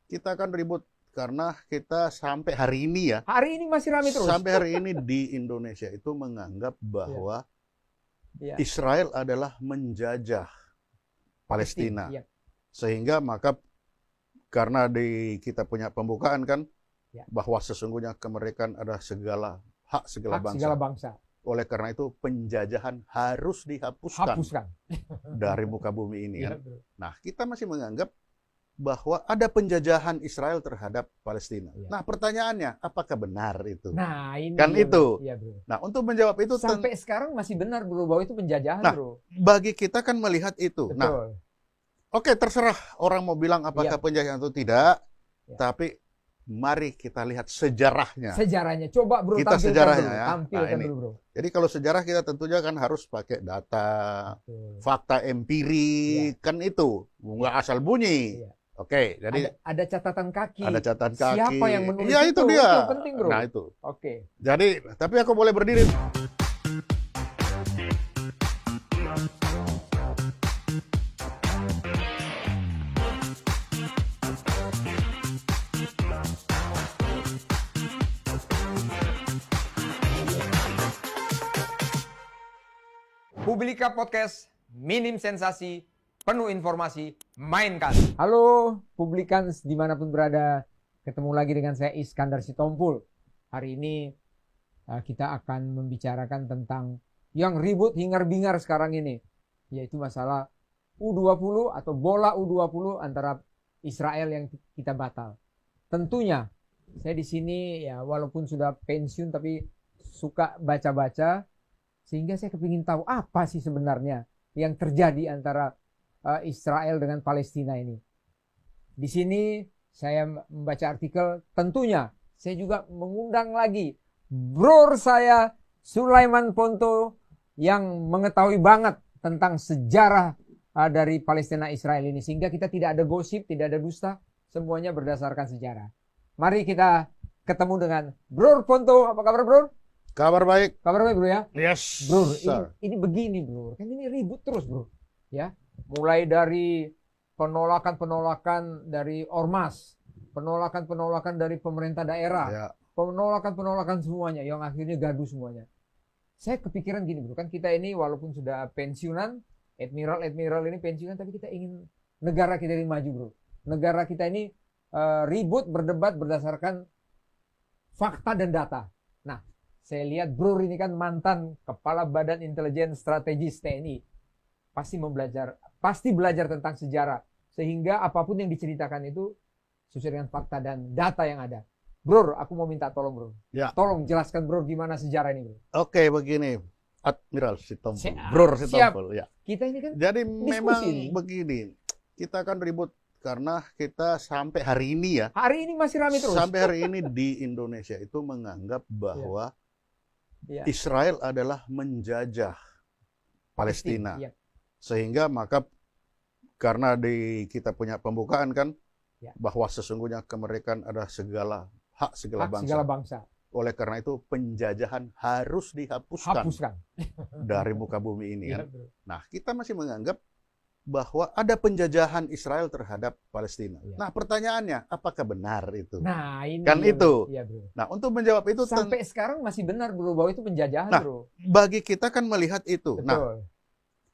Kita kan ribut karena kita sampai hari ini ya, Hari ini masih ramai terus. sampai hari ini di Indonesia itu menganggap bahwa Ya. Israel adalah menjajah Palestina. Ya. Sehingga maka karena kita punya pembukaan kan, Ya. bahwa sesungguhnya kemerdekaan adalah hak segala bangsa. Oleh karena itu penjajahan harus dihapuskan dari muka bumi ini kan. Ya, Nah, kita masih menganggap bahwa ada penjajahan Israel terhadap Palestina. Ya. Nah, pertanyaannya, apakah benar itu? Nah, ini Kan ya, itu. Bro. Ya, bro. Nah, untuk menjawab itu, Sampai sekarang masih benar bro bahwa itu penjajahan, Nah, bro. bagi kita kan melihat itu. Betul. Nah, oke, terserah orang mau bilang apakah Ya. penjajahan atau tidak, Ya. tapi mari kita lihat sejarahnya. Sejarahnya, coba bro, Kita tampilkan sejarahnya dulu. ya. Tampilkan Nah, ini. dulu, bro. Jadi kalau sejarah kita tentunya kan harus pakai data, Betul. fakta empirik, kan itu, nggak asal bunyi. Iya. Oke, jadi ada catatan kaki. ada catatan kaki. Siapa yang menulis Ya, itu dia. Itu penting, bro. Nah, itu. Oke. Jadi, tapi aku boleh berdiri. Publika Podcast, minim sensasi, penuh informasi, mainkan. Halo Publikans dimanapun berada, ketemu lagi dengan saya Iskandar Sitompul. Hari ini kita akan membicarakan tentang yang ribut hingar-bingar sekarang ini, yaitu masalah U20 atau bola U20 antara Israel yang kita batal. Tentunya saya di sini ya walaupun sudah pensiun tapi suka baca-baca, sehingga saya kepingin tahu apa sih sebenarnya yang terjadi antara Israel dengan Palestina ini. Di sini saya membaca artikel, tentunya saya juga mengundang lagi bror saya Sulaiman Ponto yang mengetahui banget tentang sejarah dari Palestina Israel ini. Sehingga kita tidak ada gosip, tidak ada dusta, semuanya berdasarkan sejarah. Mari kita ketemu dengan Bror Ponto. Apa kabar, Bror? Kabar baik. Kabar baik, bro ya? Yes. Bro, ini begini, bro. Kan ini ribut terus, bro. Ya, mulai dari penolakan-penolakan dari ormas, penolakan-penolakan dari pemerintah daerah, Ya. penolakan-penolakan semuanya, yang akhirnya gaduh semuanya. Saya kepikiran gini, bro. Kan kita ini walaupun sudah pensiunan, admiral ini pensiunan, tapi kita ingin negara kita ini maju, bro. Negara kita ini ribut, berdebat berdasarkan fakta dan data. Nah, saya lihat bro ini kan mantan Kepala Badan Intelijen Strategis TNI. Pasti belajar tentang sejarah. Sehingga apapun yang diceritakan itu sesuai dengan fakta dan data yang ada. Bro, aku mau minta tolong, bro. Ya. Tolong jelaskan, bro, gimana sejarah ini, bro. Oke, begini. Admiral Sitompul. Siap. Bror Sitompul, ya. Kita ini kan Jadi diskusi memang nih. begini. Kita kan ribut karena kita sampai hari ini ya. Hari ini masih ramai terus. Sampai hari ini di Indonesia itu menganggap bahwa Ya. Israel adalah menjajah Palestina. Ya. Sehingga maka karena kita punya pembukaan kan, Ya. bahwa sesungguhnya kemerdekaan adalah hak segala bangsa. Oleh karena itu penjajahan harus dihapuskan dari muka bumi ini Ya, kan. bro. Nah, kita masih menganggap bahwa ada penjajahan Israel terhadap Palestina. Ya. Nah, pertanyaannya, apakah benar itu? Nah, ini Kan ya, itu. bro. Ya, bro. Nah, untuk menjawab itu, Sampai sekarang masih benar, bro, bahwa itu penjajahan, Nah, bro. bagi kita kan melihat itu. Betul. Nah,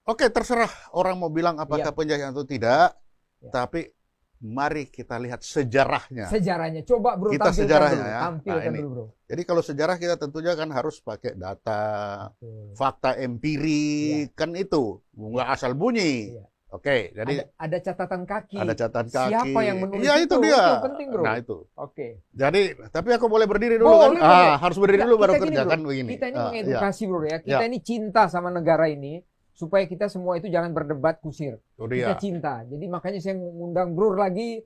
oke, terserah orang mau bilang apakah Ya. penjajahan atau tidak, Ya. tapi mari kita lihat sejarahnya. Sejarahnya, coba bro, Kita tampilkan sejarahnya dulu. ya. Tampilkan Nah, ini. dulu, bro. Jadi kalau sejarah kita tentunya kan harus pakai data, Betul. fakta empirik, kan itu, nggak asal bunyi. Iya. Oke, jadi ada catatan kaki. ada catatan kaki. Siapa yang menulis Ya, itu dia. Itu penting, bro. Nah, itu. Oke. Jadi, tapi aku boleh berdiri dulu Boleh, kan? boleh. Harus berdiri Kita- dulu baru kita gini, kerja bro. kan begini. Kita ini Ah, mengedukasi, bro ya. Kita Ya. ini cinta sama negara ini supaya kita semua itu jangan berdebat kusir. Itu Kita dia. cinta. Jadi makanya saya mengundang bro lagi.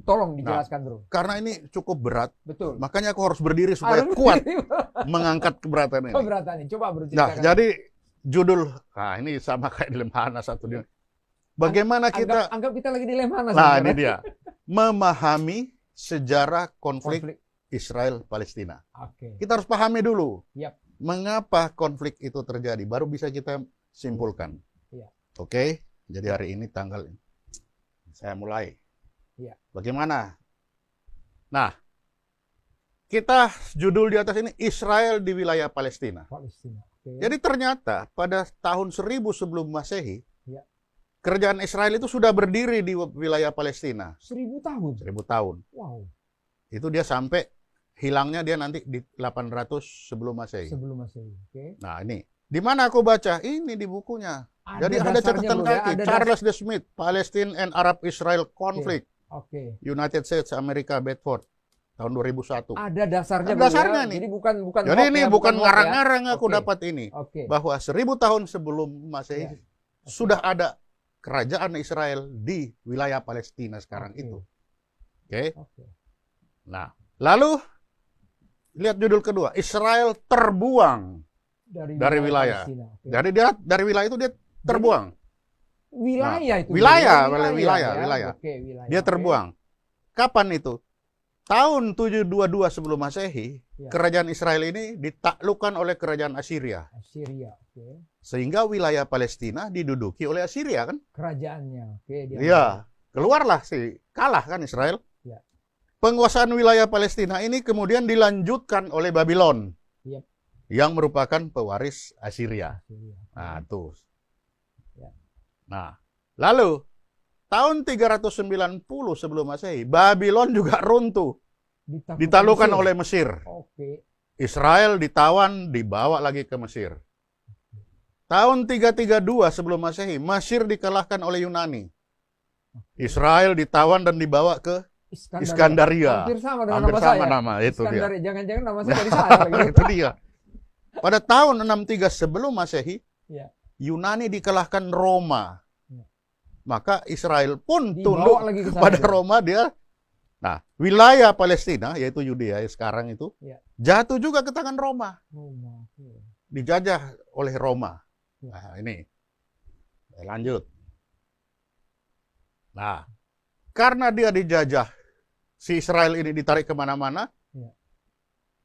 Tolong dijelaskan, bro. Karena ini cukup berat, Betul. makanya aku harus berdiri supaya Harus kuat berdiri. mengangkat keberatan ini. Keberatan nih. Coba bro Nah, ceritakan. jadi judul, ini sama kayak di Lemhanas satu dia. Bagaimana kita, anggap kita lagi dilema nah sebenarnya. ini dia, memahami sejarah konflik Israel-Palestina. Oke. Kita harus pahami dulu, Yap. mengapa konflik itu terjadi, baru bisa kita simpulkan. Iya. Oke, jadi hari ini saya mulai. Ya. Bagaimana? Nah, kita judul di atas ini Israel di wilayah Palestina. Palestina. Okay. Jadi ternyata pada tahun 1000 sebelum Masehi, ya, kerajaan Israel itu sudah berdiri di wilayah Palestina. 1000 tahun? 1000 tahun. Wow. Itu dia sampai hilangnya dia nanti di 800 sebelum Masehi. Sebelum Masehi. Okay. Nah ini, di mana aku baca? Ini di bukunya. Jadi ada catatan kaki, Charles D. Smith, Palestine and Arab-Israel Conflict. Okay. United States America Bedford tahun 2001. Ada dasarnya. Ada dasarnya nih. Jadi bukan Jadi ini bukan ngarang-ngarang ya? aku dapat ini. Bahwa 1000 tahun sebelum Masehi sudah ada kerajaan Israel di wilayah Palestina sekarang itu. Oke. Nah, lalu lihat judul kedua, Israel terbuang dari wilayah. Jadi dia dari wilayah itu dia terbuang. Wilayah itu. Wilayah. Dia terbuang. Kapan itu? Tahun 722 sebelum Masehi, kerajaan Israel ini ditaklukkan oleh kerajaan Assyria. Sehingga wilayah Palestina diduduki oleh Assyria kan? Kerajaannya. Iya. Keluarlah kalah kan Israel. Ya. Penguasaan wilayah Palestina ini kemudian dilanjutkan oleh Babylon. Yang merupakan pewaris Assyria. Nah, tuh. Nah, lalu tahun 390 sebelum Masehi, Babylon juga runtuh. Ditaklukkan oleh Mesir. Israel ditawan, dibawa lagi ke Mesir. Tahun 332 sebelum Masehi, Mesir dikalahkan oleh Yunani. Israel ditawan dan dibawa ke Iskandaria. Hampir sama dengan Hampir nama sama saya. nama, itu dia. Jangan-jangan nama saya dari sana. Itu dia. Pada tahun 63 sebelum Masehi, Yunani dikalahkan Roma. Maka Israel pun tunduk kepada Roma dia. Nah, wilayah Palestina, yaitu Yudea sekarang itu, jatuh juga ke tangan Roma. Dijajah oleh Roma. Nah, ini. Lanjut. Nah, karena dia dijajah, si Israel ini ditarik kemana-mana,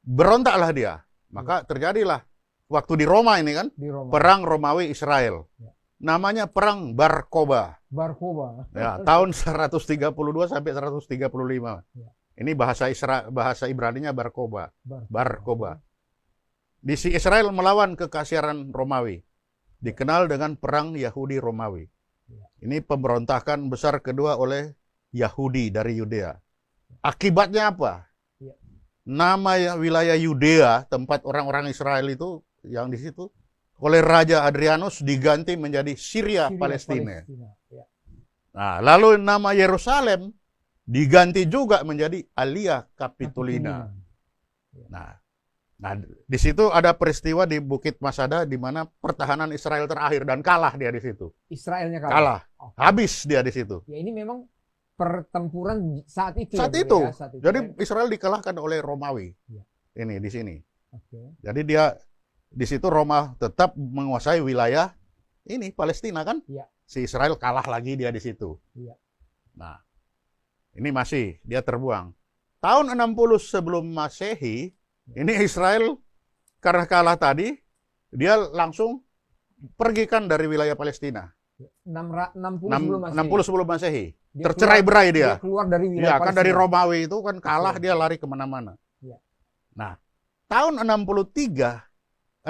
berontaklah dia. Maka terjadilah waktu di Roma ini kan, perang Romawi-Israel. Namanya perang Bar Koba. Ya, tahun 132 sampai 135. Ini bahasa Ibraninya Bar Koba. Bar Koba. Di si Israel melawan kekaisaran Romawi. Dikenal dengan perang Yahudi Romawi. Ini pemberontakan besar kedua oleh Yahudi dari Yudea. Akibatnya apa? Nama wilayah Yudea, tempat orang-orang Israel itu yang di situ, oleh Raja Adrianus diganti menjadi Syria Palestina. Nah, lalu nama Yerusalem diganti juga menjadi Alia Capitolina. Nah, di situ ada peristiwa di Bukit Masada di mana pertahanan Israel terakhir dan kalah dia di situ. Israelnya kalah. Habis dia di situ. Ya ini memang pertempuran saat itu. Saat itu. Jadi Israel dikalahkan oleh Romawi. Ini di sini. Jadi dia di situ Roma tetap menguasai wilayah ini Palestina kan? Si Israel kalah lagi dia di situ. Nah, ini masih dia terbuang. Tahun 60 sebelum Masehi, ini Israel karena kalah tadi, dia langsung pergikan dari wilayah Palestina. 60 sebelum Masehi. Tercerai-berai dia. Keluar dari wilayah kan dari Romawi itu kan kalah dia lari kemana-mana. Nah, tahun 638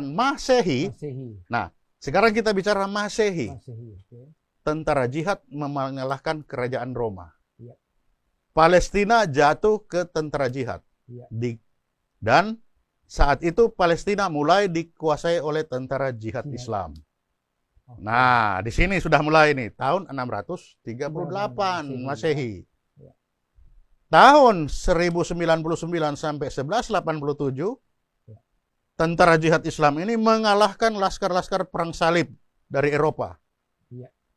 Masehi. Nah, sekarang kita bicara Masehi. Tentara jihad mengalahkan kerajaan Roma. Palestina jatuh ke tentara jihad. Dan saat itu Palestina mulai dikuasai oleh tentara jihad Islam. Nah, di sini sudah mulai nih tahun 638 Masehi. Tahun 1099 sampai 1187 tentara jihad Islam ini mengalahkan laskar-laskar perang salib dari Eropa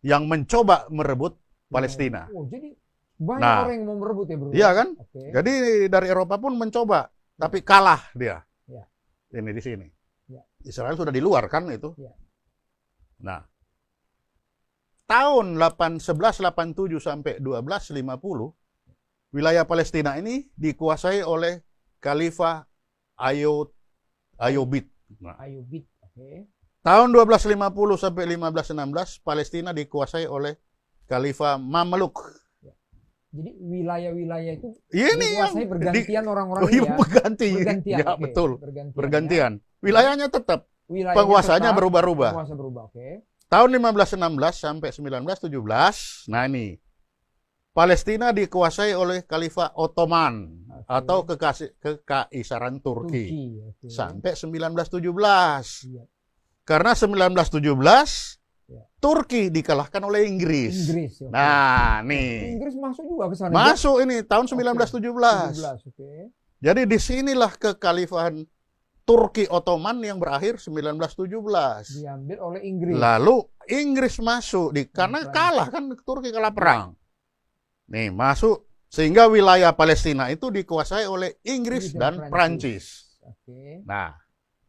yang mencoba merebut Palestina. Jadi banyak orang yang mau merebut ya, bro. Iya kan? Jadi dari Eropa pun mencoba, tapi kalah dia. Ini di sini. Israel sudah di luar kan itu. Nah, tahun 1187 sampai 1250 wilayah Palestina ini dikuasai oleh Khalifah Ayyubid. Tahun 1250 sampai 1516 Palestina dikuasai oleh Khalifah Mamluk. Jadi wilayah-wilayah itu ini dikuasai bergantian orang-orangnya ya. Bergantian. Ya, oke. betul. Bergantian. Ya. Wilayahnya tetap. Penguasanya berubah-ubah. Penguasa berubah, oke. Tahun 1516 sampai 1917, nah ini. Palestina dikuasai oleh Khalifah Ottoman atau Kekaisaran Turki. Sampai 1917. Iya. Karena 1917 Turki dikalahkan oleh Inggris. Okay. Nah, nih. Inggris masuk juga ke sana. Masuk ini tahun 1917. Jadi disinilah kekhalifahan Turki Ottoman yang berakhir 1917. Diambil oleh Inggris. Lalu Inggris masuk karena kalah kan, Turki kalah perang. Nih, masuk sehingga wilayah Palestina itu dikuasai oleh Inggris dan Prancis. Oke. Nah,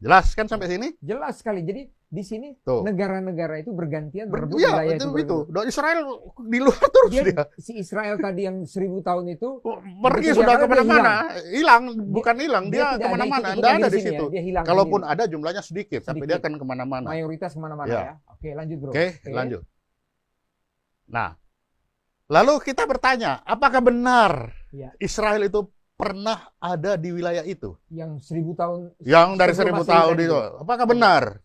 jelas kan sampai sini? Jelas sekali. Jadi di sini negara-negara itu bergantian berebut wilayah itu. Dan Israel di luar terus dia. Si Israel tadi yang 1000 tahun itu pergi sudah kemana-mana, hilang, bukan hilang, dia kemana-mana, tidak ada di situ. Ya, kalaupun ada jumlahnya sedikit, tapi dia akan kemana-mana. Mayoritas kemana-mana ya. Oke, lanjut bro. Oke, lanjut. Nah, lalu kita bertanya, apakah benar Israel itu pernah ada di wilayah itu? Yang 1000 tahun. Yang dari 1000 tahun itu, apakah benar?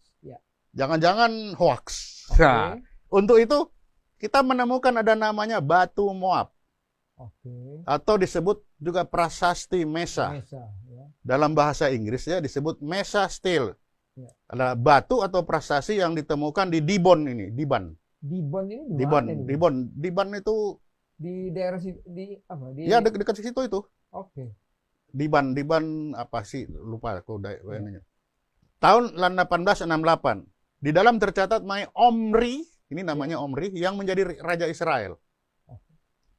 Jangan-jangan hoax. Nah, untuk itu kita menemukan ada namanya batu Moab. Atau disebut juga prasasti Mesa. Ya. Dalam bahasa Inggris ya disebut Mesa Stele. Ya. Adalah batu atau prasasti yang ditemukan di Dibon ini, Diban. Dibon ini di mana? Diban itu di daerah di apa? Ya dekat situ itu. Oke. Diban apa sih? Lupa aku daerahnya. Tahun 1868. Di dalam tercatat Omri, ini namanya Omri, yang menjadi Raja Israel.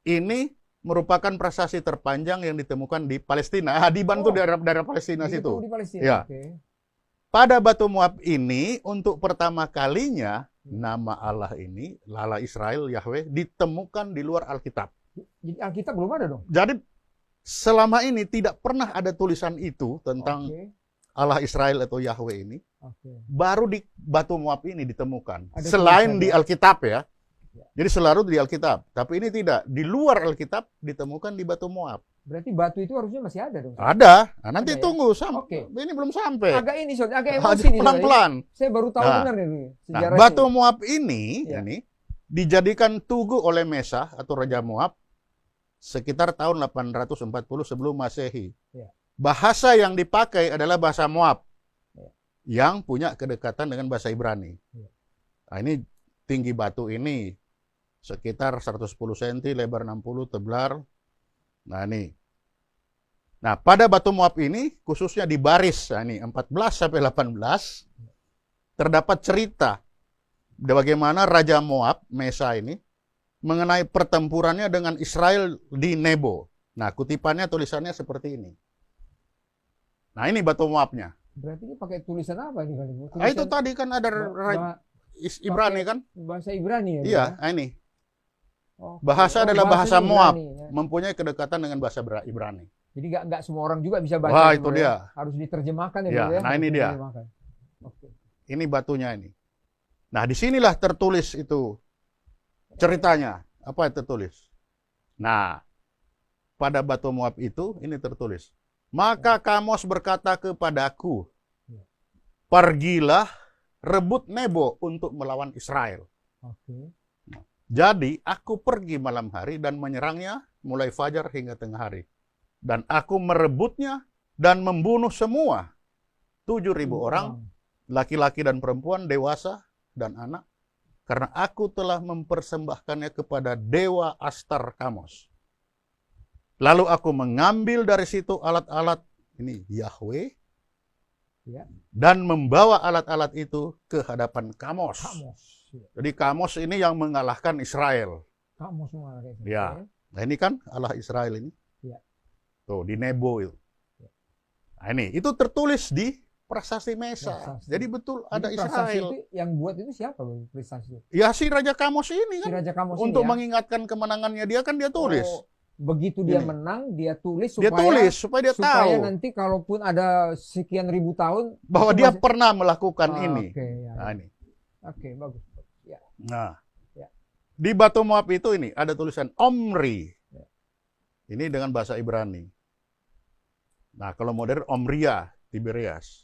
Ini merupakan prasasti terpanjang yang ditemukan di Palestina. Diban itu daerah Palestina situ. Di Palestina. Ya. Pada batu Moab ini, untuk pertama kalinya, nama Allah ini, Allah Israel, Yahweh, ditemukan di luar Alkitab. Jadi Alkitab belum ada dong? Jadi, selama ini tidak pernah ada tulisan itu tentang Allah Israel atau Yahweh ini. Baru di batu Moab ini ditemukan. Selain di Alkitab ya. Jadi selalu di Alkitab. Tapi ini tidak. Di luar Alkitab ditemukan di batu Moab. Berarti batu itu harusnya masih ada dong? Ada. Nah, nanti tunggu. Ini belum sampai. Agak emosi nih. Pelan-pelan. Saya baru tahu benar nih sejarahnya. Batu Moab ini dijadikan tugu oleh Mesa atau Raja Moab sekitar tahun 840 sebelum Masehi. Bahasa yang dipakai adalah bahasa Moab yang punya kedekatan dengan bahasa Ibrani. Nah, ini tinggi batu ini sekitar 110 cm, lebar 60, tebal. Nah, ini. Nah, pada batu Moab ini khususnya di baris, nah ini 14 sampai 18 terdapat cerita bagaimana Raja Moab, Mesa ini mengenai pertempurannya dengan Israel di Nebo. Nah, kutipannya tulisannya seperti ini. Nah, ini batu Moabnya. Berarti ini pakai tulisan apa ini kali? Nah, itu tadi kan ada Ibrani kan? Bahasa Ibrani ya? Iya, ini. Bahasa adalah bahasa Moab, mempunyai kedekatan dengan bahasa Ibrani. Jadi nggak semua orang juga bisa baca. Wah, itu dia. Harus diterjemahkan ya. Nah, ini dia. Ini batunya ini. Nah, disinilah tertulis itu ceritanya. Apa yang tertulis? Nah, pada batu Moab itu ini tertulis. Maka Kamos berkata kepadaku, pergilah rebut Nebo untuk melawan Israel. Jadi aku pergi malam hari dan menyerangnya mulai fajar hingga tengah hari. Dan aku merebutnya dan membunuh semua 7.000 orang, laki-laki dan perempuan, dewasa dan anak. Karena aku telah mempersembahkannya kepada Dewa Astar Kamos. Lalu aku mengambil dari situ alat-alat ini Yahweh dan membawa alat-alat itu ke hadapan Kamos. Jadi Kamos ini yang mengalahkan Israel. Kamos mengalahkan Israel. Ya. Nah, ini kan Allah Israel ini. Tuh di Nebo itu. Nah, ini itu tertulis di prasasti Mesa. Jadi betul ada Israel. Itu yang buat itu siapa prasasti? Ya si Raja Kamos ini kan. Si Raja Kamos untuk ini, mengingatkan kemenangannya dia kan dia tulis. Begitu dia menang, dia tulis supaya dia tahu nanti kalaupun ada sekian ribu tahun bahwa dia pernah melakukan ini. Nah, ini. Oke, bagus. Ya. Nah, di batu Moab itu ini ada tulisan Omri. Ini dengan bahasa Ibrani. Nah, kalau modern Omria, Tiberias.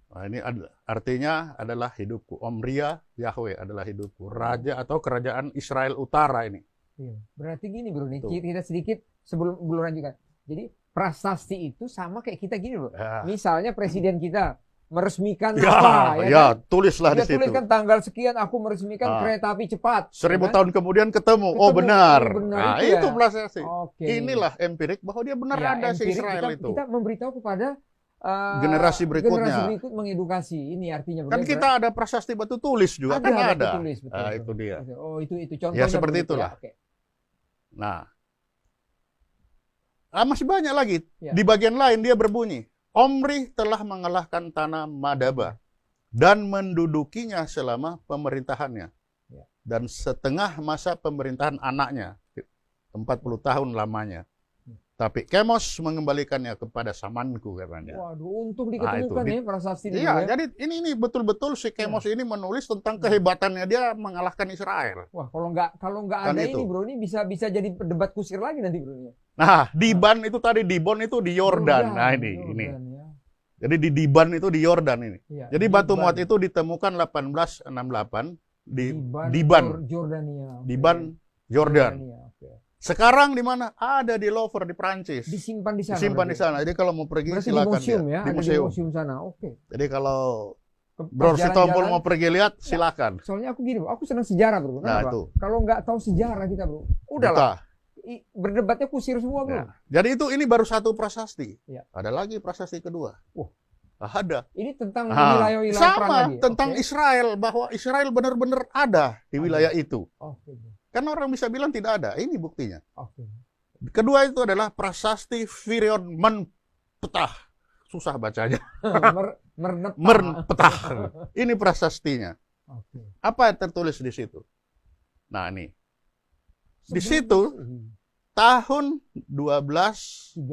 Nah, ini artinya adalah hidupku. Omria, Yahweh adalah hidupku. Raja atau kerajaan Israel Utara ini. Iya. Berarti gini bro, nih Tuh. kita sedikit sebelum lanjutkan. Jadi prasasti itu sama kayak kita gini bro. Ya. Misalnya presiden kita meresmikan Ya, apa, ya, kan? tulislah Dia di situ. tuliskan tanggal sekian aku meresmikan kereta api cepat. 1000 ya kan? tahun kemudian ketemu. Oh benar. benar Nah, itu itu ya. prasasti. Oke. Inilah empirik bahwa dia benar Ya, ada si empirik Israel kita, itu. Kita memberitahu kepada Generasi berikutnya. Generasi berikut mengedukasi. Ini artinya Kan kita ada prasasti batu tulis juga kan ada. Tulis, betul, Nah, betul. itu dia. Oh, itu contohnya. Ya, seperti begitu, itulah. Ya. Oke. Nah, masih banyak lagi. Ya. Di bagian lain dia berbunyi, Omri telah mengalahkan tanah Madaba dan mendudukinya selama pemerintahannya. Ya. Dan setengah masa pemerintahan anaknya, 40 tahun lamanya. Tapi Kemos mengembalikannya kepada Samanku katanya. Waduh, untuk diketemukan ya prasasti itu. Iya, Ya. jadi ini betul-betul si Kemos ini menulis tentang kehebatannya dia mengalahkan Israel. Wah, kalau nggak Kan ada itu. ini bro, ini bisa jadi debat kusir lagi nanti bro. Nah, Diban itu tadi, Dibon itu di Yordan. Nah, ini. Ya. Jadi di Diban itu di Yordan ini. Ya, Jadi batu Diban. muat itu ditemukan 1868 di Diban. Diban. Jordania. Oke. Diban, Jordan. Jordania, oke. Sekarang di mana? Ada di Louvre di Prancis. Disimpan di sana. Disimpan di berarti? sana. Jadi kalau mau pergi Berarti silakan di museum dia. ya? Di Ada museum. di museum sana. Oke. Jadi kalau Pas Bro Sitompul jalan-jalan, mau pergi lihat silakan. soalnya aku gini, bro, aku senang sejarah bro. Nah, Kenapa? itu. Kalau nggak tahu sejarah kita bro, udahlah. Berdebatnya kusir semua bro. Nah, jadi ini baru satu prasasti. Ya. Ada lagi prasasti kedua. Wah. Ada. Ini tentang Nah, wilayah-wilayah perang sama lagi. tentang Oke. Israel, bahwa Israel benar-benar ada di wilayah itu. Oke. Kan orang bisa bilang tidak ada. Ini buktinya. Oke. Kedua itu adalah prasasti Firion Menpetah. Susah bacanya. Mernepah. Menpetah. Ini prasastinya. Oke. Apa yang tertulis di situ? Nah, ini. Di situ Sebelum- tahun 1213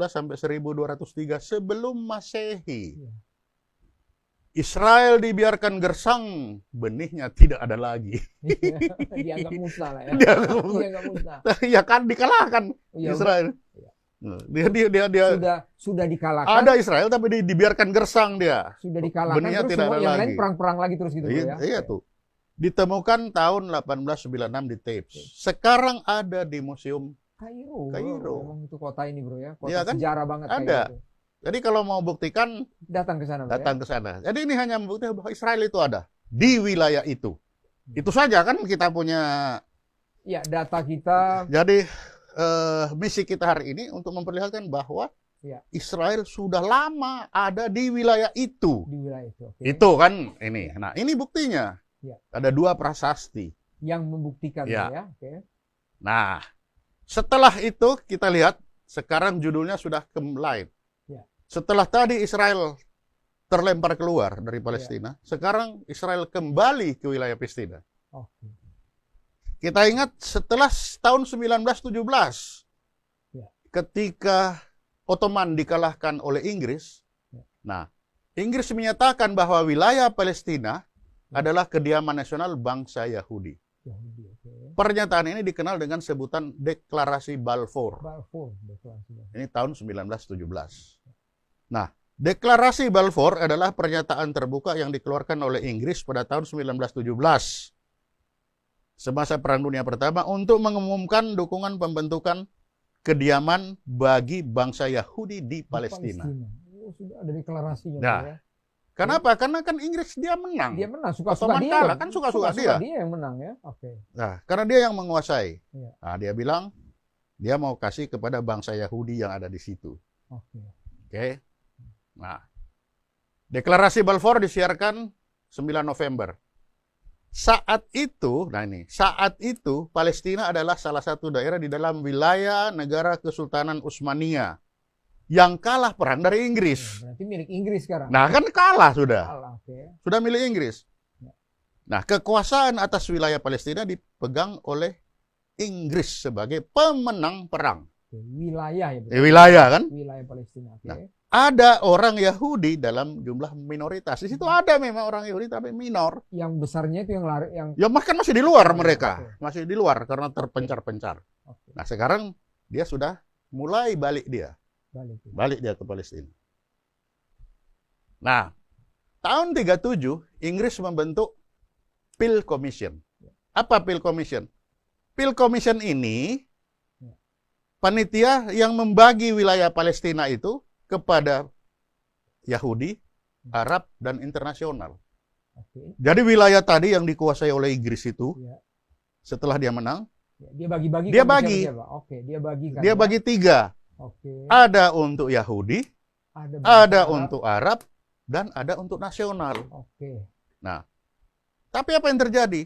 sampai 1203 sebelum Masehi. Iya. Israel dibiarkan gersang, benihnya tidak ada lagi. Dianggap musnah lah ya. Dianggap musnah. Ya kan dikalahkan Ya, Israel. Iya. Dia sudah dikalahkan. ada Israel tapi dibiarkan gersang dia. Sudah dikalahkan Benihnya terus tidak semua ada yang lagi. lain perang-perang lagi terus gitu bro, Iya, ya. iya tuh. Ditemukan tahun 1896 di Thebes. Sekarang ada di museum. Kairo. Kairo. Emang itu kota ini bro ya. Kota Iya kan? sejarah banget. Ada. Kairo itu. Jadi kalau mau buktikan, Datang ke sana bro, datang ke sana. Jadi ini hanya membuktikan bahwa Israel itu ada di wilayah itu. Itu saja kan kita punya. Ya, data kita. Jadi misi kita hari ini untuk memperlihatkan bahwa Ya. Israel sudah lama ada di wilayah itu. Di wilayah itu. Oke. Itu kan ini. Nah, ini buktinya. Ya. Ada dua prasasti. Yang membuktikan Ya. ya. Oke. Nah, setelah itu kita lihat sekarang judulnya sudah lain. Ya. Setelah tadi Israel terlempar keluar dari Palestina, sekarang Israel kembali ke wilayah Palestina. Oke. Kita ingat setelah tahun 1917, Ya. ketika Ottoman dikalahkan oleh Inggris, Ya. nah, Inggris menyatakan bahwa wilayah Palestina Ya. adalah kediaman nasional bangsa Yahudi. Yahudi, oke. Pernyataan ini dikenal dengan sebutan Deklarasi Balfour. Balfour, deklarasi. Ini tahun 1917. Nah, Deklarasi Balfour adalah pernyataan terbuka yang dikeluarkan oleh Inggris pada tahun 1917. Semasa Perang Dunia Pertama untuk mengumumkan dukungan pembentukan kediaman bagi bangsa Yahudi di Palestina. Oh, sudah ada deklarasinya. Nah, ya. Kenapa? Karena kan Inggris dia menang. Dia menang, suka-suka Ottoman dia. kalah, dong. kan suka-suka dia. Dia yang menang ya. Oke. Nah, karena dia yang menguasai. Iya. Nah, dia bilang dia mau kasih kepada bangsa Yahudi yang ada di situ. Oke. Oke. Nah, Deklarasi Balfour disiarkan 9 November. Saat itu Palestina adalah salah satu daerah di dalam wilayah negara Kesultanan Utsmaniyah yang kalah perang dari Inggris. Berarti milik Inggris sekarang. Nah, kan kalah sudah. Kalah, oke. Sudah milik Inggris. Ya. Nah, kekuasaan atas wilayah Palestina dipegang oleh Inggris sebagai pemenang perang. Oke, wilayah ya. Wilayah kan? Wilayah Palestina. Oke. Nah, ada orang Yahudi dalam jumlah minoritas. Di situ ada memang orang Yahudi tapi minor. Yang besarnya itu yang lari yang Ya kan masih di luar Oh, mereka. oke. Masih di luar karena terpencar-pencar. Oke. Nah, sekarang dia sudah mulai balik dia ke Palestina. Nah, tahun 37 Inggris membentuk Peel Commission. Apa Peel Commission? Peel Commission ini panitia yang membagi wilayah Palestina itu kepada Yahudi, Arab, dan internasional. Jadi wilayah tadi yang dikuasai oleh Inggris itu, setelah dia menang, dia bagi. Dia bagi 3. Ada untuk Yahudi, ada untuk Arab, dan ada untuk nasional. Nah, tapi apa yang terjadi?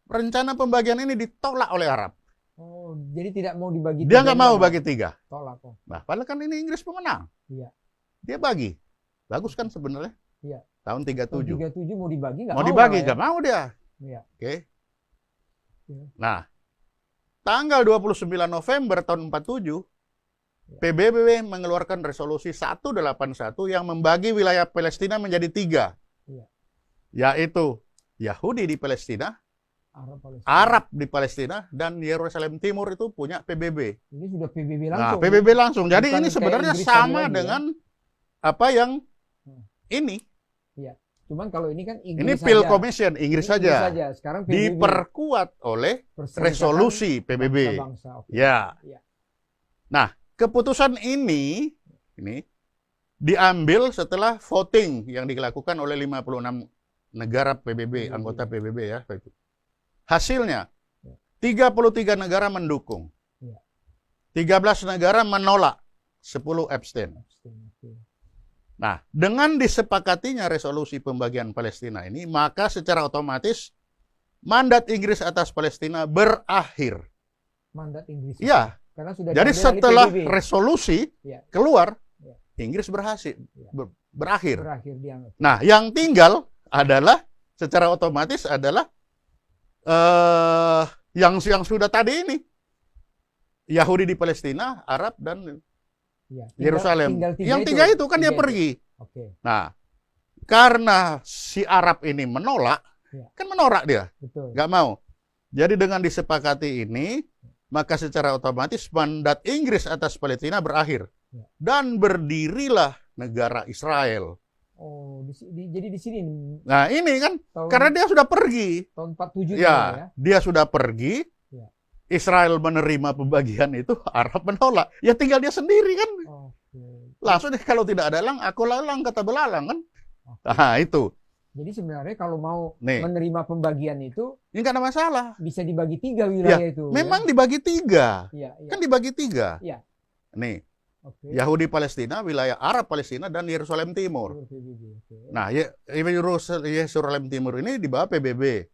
Rencana pembagian ini ditolak oleh Arab. Oh, jadi tidak mau dibagi. Dia nggak mau bagi 3. Tolak. Nah, padahal kan ini Inggris pemenang. Iya. Dia bagi. Bagus kan sebenarnya? Iya. Tahun 37. Tahun 37 mau dibagi nggak mau. Mau dibagi, nggak mau dia. Iya. Oke. Nah, tanggal 29 November tahun 47, PBB mengeluarkan resolusi 181 yang membagi wilayah Palestina menjadi 3. Yaitu Yahudi di Palestina, Arab di Palestina, dan Yerusalem Timur itu punya PBB. Ini sudah PBB langsung. Nah, PBB langsung. Jadi ini sebenarnya sama dengan apa yang ini. Iya. Cuman kalau ini kan Inggris ini Peel Commission, Inggris saja. Sekarang PBB diperkuat oleh resolusi PBB. Bangsa. Ya. Nah, keputusan ini diambil setelah voting yang dilakukan oleh 56 negara PBB, anggota PBB ya. Hasilnya 33 negara mendukung. 13 negara menolak, 10 abstain. Nah, dengan disepakatinya resolusi pembagian Palestina ini, maka secara otomatis mandat Inggris atas Palestina berakhir. Mandat Inggris. Iya. Karena sudah jadi setelah resolusi keluar, Inggris berhasil berakhir. Nah, yang tinggal adalah secara otomatis adalah yang sudah tadi ini. Yahudi di Palestina, Arab, dan Yerusalem. Yang 3 itu kan dia pergi. Nah, karena si Arab ini menolak, kan menolak dia. Nggak mau. Jadi dengan disepakati ini, maka secara otomatis mandat Inggris atas Palestina berakhir. Dan berdirilah negara Israel. Oh, jadi di sini. Nah, ini kan karena dia sudah pergi. Tahun 47 ya. Dia sudah pergi. Israel menerima pembagian itu, Arab menolak. Ya tinggal dia sendiri kan. Langsung kalau tidak ada elang, aku lalang kata belalang kan. Nah, itu. Jadi sebenarnya kalau mau menerima pembagian itu, ini nggak ada masalah. Bisa dibagi 3 wilayah itu. Memang dibagi 3. Ya. Kan dibagi 3. Ya. Nih. Yahudi Palestina, wilayah Arab Palestina, dan Yerusalem Timur. Nah, Yerusalem Timur ini di bawah PBB.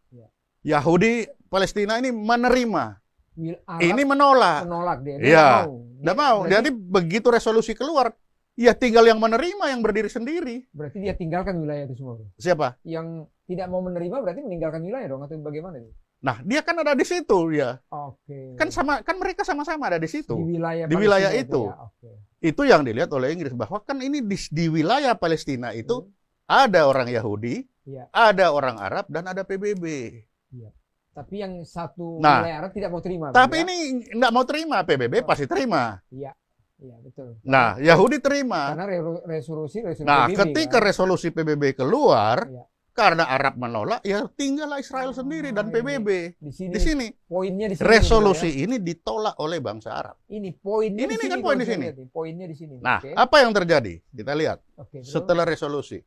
Yahudi Palestina ini menerima. Ini menolak dia. Nggak mau. Jadi begitu resolusi keluar, ya tinggal yang menerima yang berdiri sendiri. Berarti dia tinggalkan wilayah itu semua. Siapa? Yang tidak mau menerima berarti meninggalkan wilayah dong, atau bagaimana itu? Nah, dia kan ada di situ ya. Kan mereka sama-sama ada di situ. Di wilayah itu. Itu yang dilihat oleh Inggris, bahwa kan ini di wilayah Palestina itu ada orang Yahudi, ada orang Arab, dan ada PBB. Tapi yang satu wilayah Arab tidak mau terima. Tapi ini nggak mau terima, PBB pasti terima. Iya, betul. Nah, Yahudi terima. Karena resolusi nah, PBB, ketika resolusi PBB keluar, karena Arab menolak, ya tinggallah Israel sendiri dan PBB. Di sini. Poinnya di sini. Resolusi ini ditolak oleh bangsa Arab. Ini poinnya di sini. Poin di sini. Poinnya di sini. Nah, apa yang terjadi? Kita lihat. Setelah resolusi,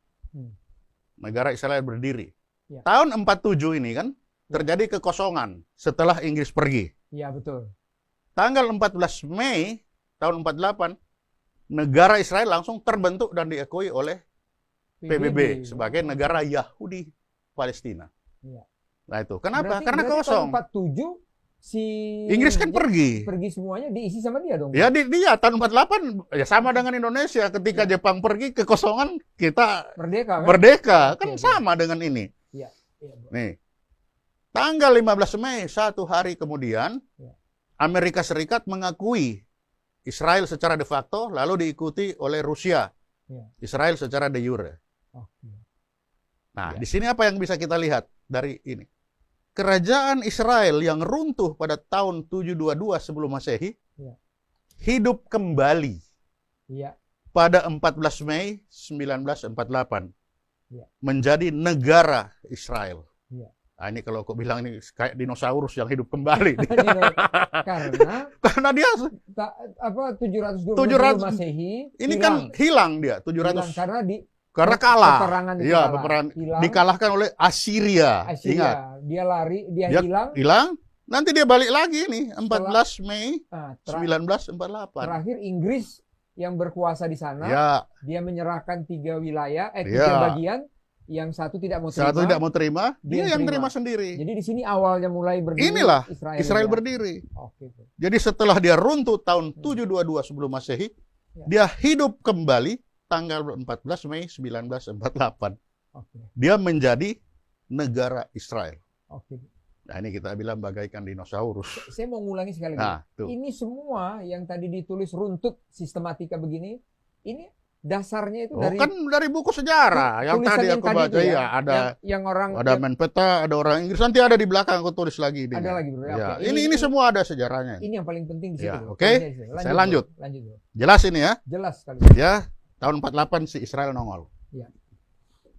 negara Israel berdiri. Tahun 47 ini kan terjadi kekosongan setelah Inggris pergi. Iya, betul. Tanggal 14 Mei tahun 48, negara Israel langsung terbentuk dan diakui oleh PBB sebagai negara Yahudi Palestina. Nah itu, kenapa? Karena kosong. Tahun 47 si Inggris kan pergi semuanya, diisi sama dia dong. Ya dia tahun 48 ya sama dengan Indonesia, ketika Jepang pergi kekosongan, kita merdeka kan sama dengan ini. Nih. Tanggal 15 Mei, 1 hari kemudian, Amerika Serikat mengakui Israel secara de facto, lalu diikuti oleh Rusia. Israel secara de jure. Nah, di sini apa yang bisa kita lihat dari ini? Kerajaan Israel yang runtuh pada tahun 722 sebelum Masehi, hidup kembali Iya. pada 14 Mei 1948 Iya. menjadi negara Israel. Iya. Nah, ini kalau kau bilang ini kayak dinosaurus yang hidup kembali. Karena dia 720 700 Masehi ini kan hilang dia 700 karena kalah. peperangan itu Iya, kalah. peperangan Hilang. dikalahkan oleh Assyria. Ingat. Dia lari, dia hilang. Hilang. Nanti dia balik lagi nih 14 Mei Nah, 1948. terakhir Inggris yang berkuasa di sana. Ya, Dia menyerahkan 3 wilayah, 3 Ya. bagian. Yang satu tidak mau terima. satu tidak mau terima, dia yang terima terima sendiri. Jadi di sini awalnya mulai berdiri Inilah Israel ya. berdiri. Oke. Jadi setelah dia runtuh tahun 722 sebelum Masehi, Ya. dia hidup kembali tanggal 14 Mei 1948. Oke. Dia menjadi negara Israel. Oke. Nah, ini kita bilang bagaikan dinosaurus. Saya mau ngulangi sekali lagi. Nah, tuh. Ini semua yang tadi ditulis runtut sistematika begini, ini dasarnya itu dari Kan dari buku sejarah yang tulisan tadi yang aku tadi baca itu ya, ya, ada yang orang ada Menpeta, ada orang Inggris, nanti ada di belakang aku tulis lagi ini. Ada lagi, bro. Ya, Ya, oke. ini semua ada sejarahnya. Ini yang paling penting di situ. Ya, bro. oke. Poinnya di situ. Saya lanjut. Bro. Lanjut, bro. Jelas ini ya. Jelas sekali. Ya, tahun 48 si Israel nongol. Ya.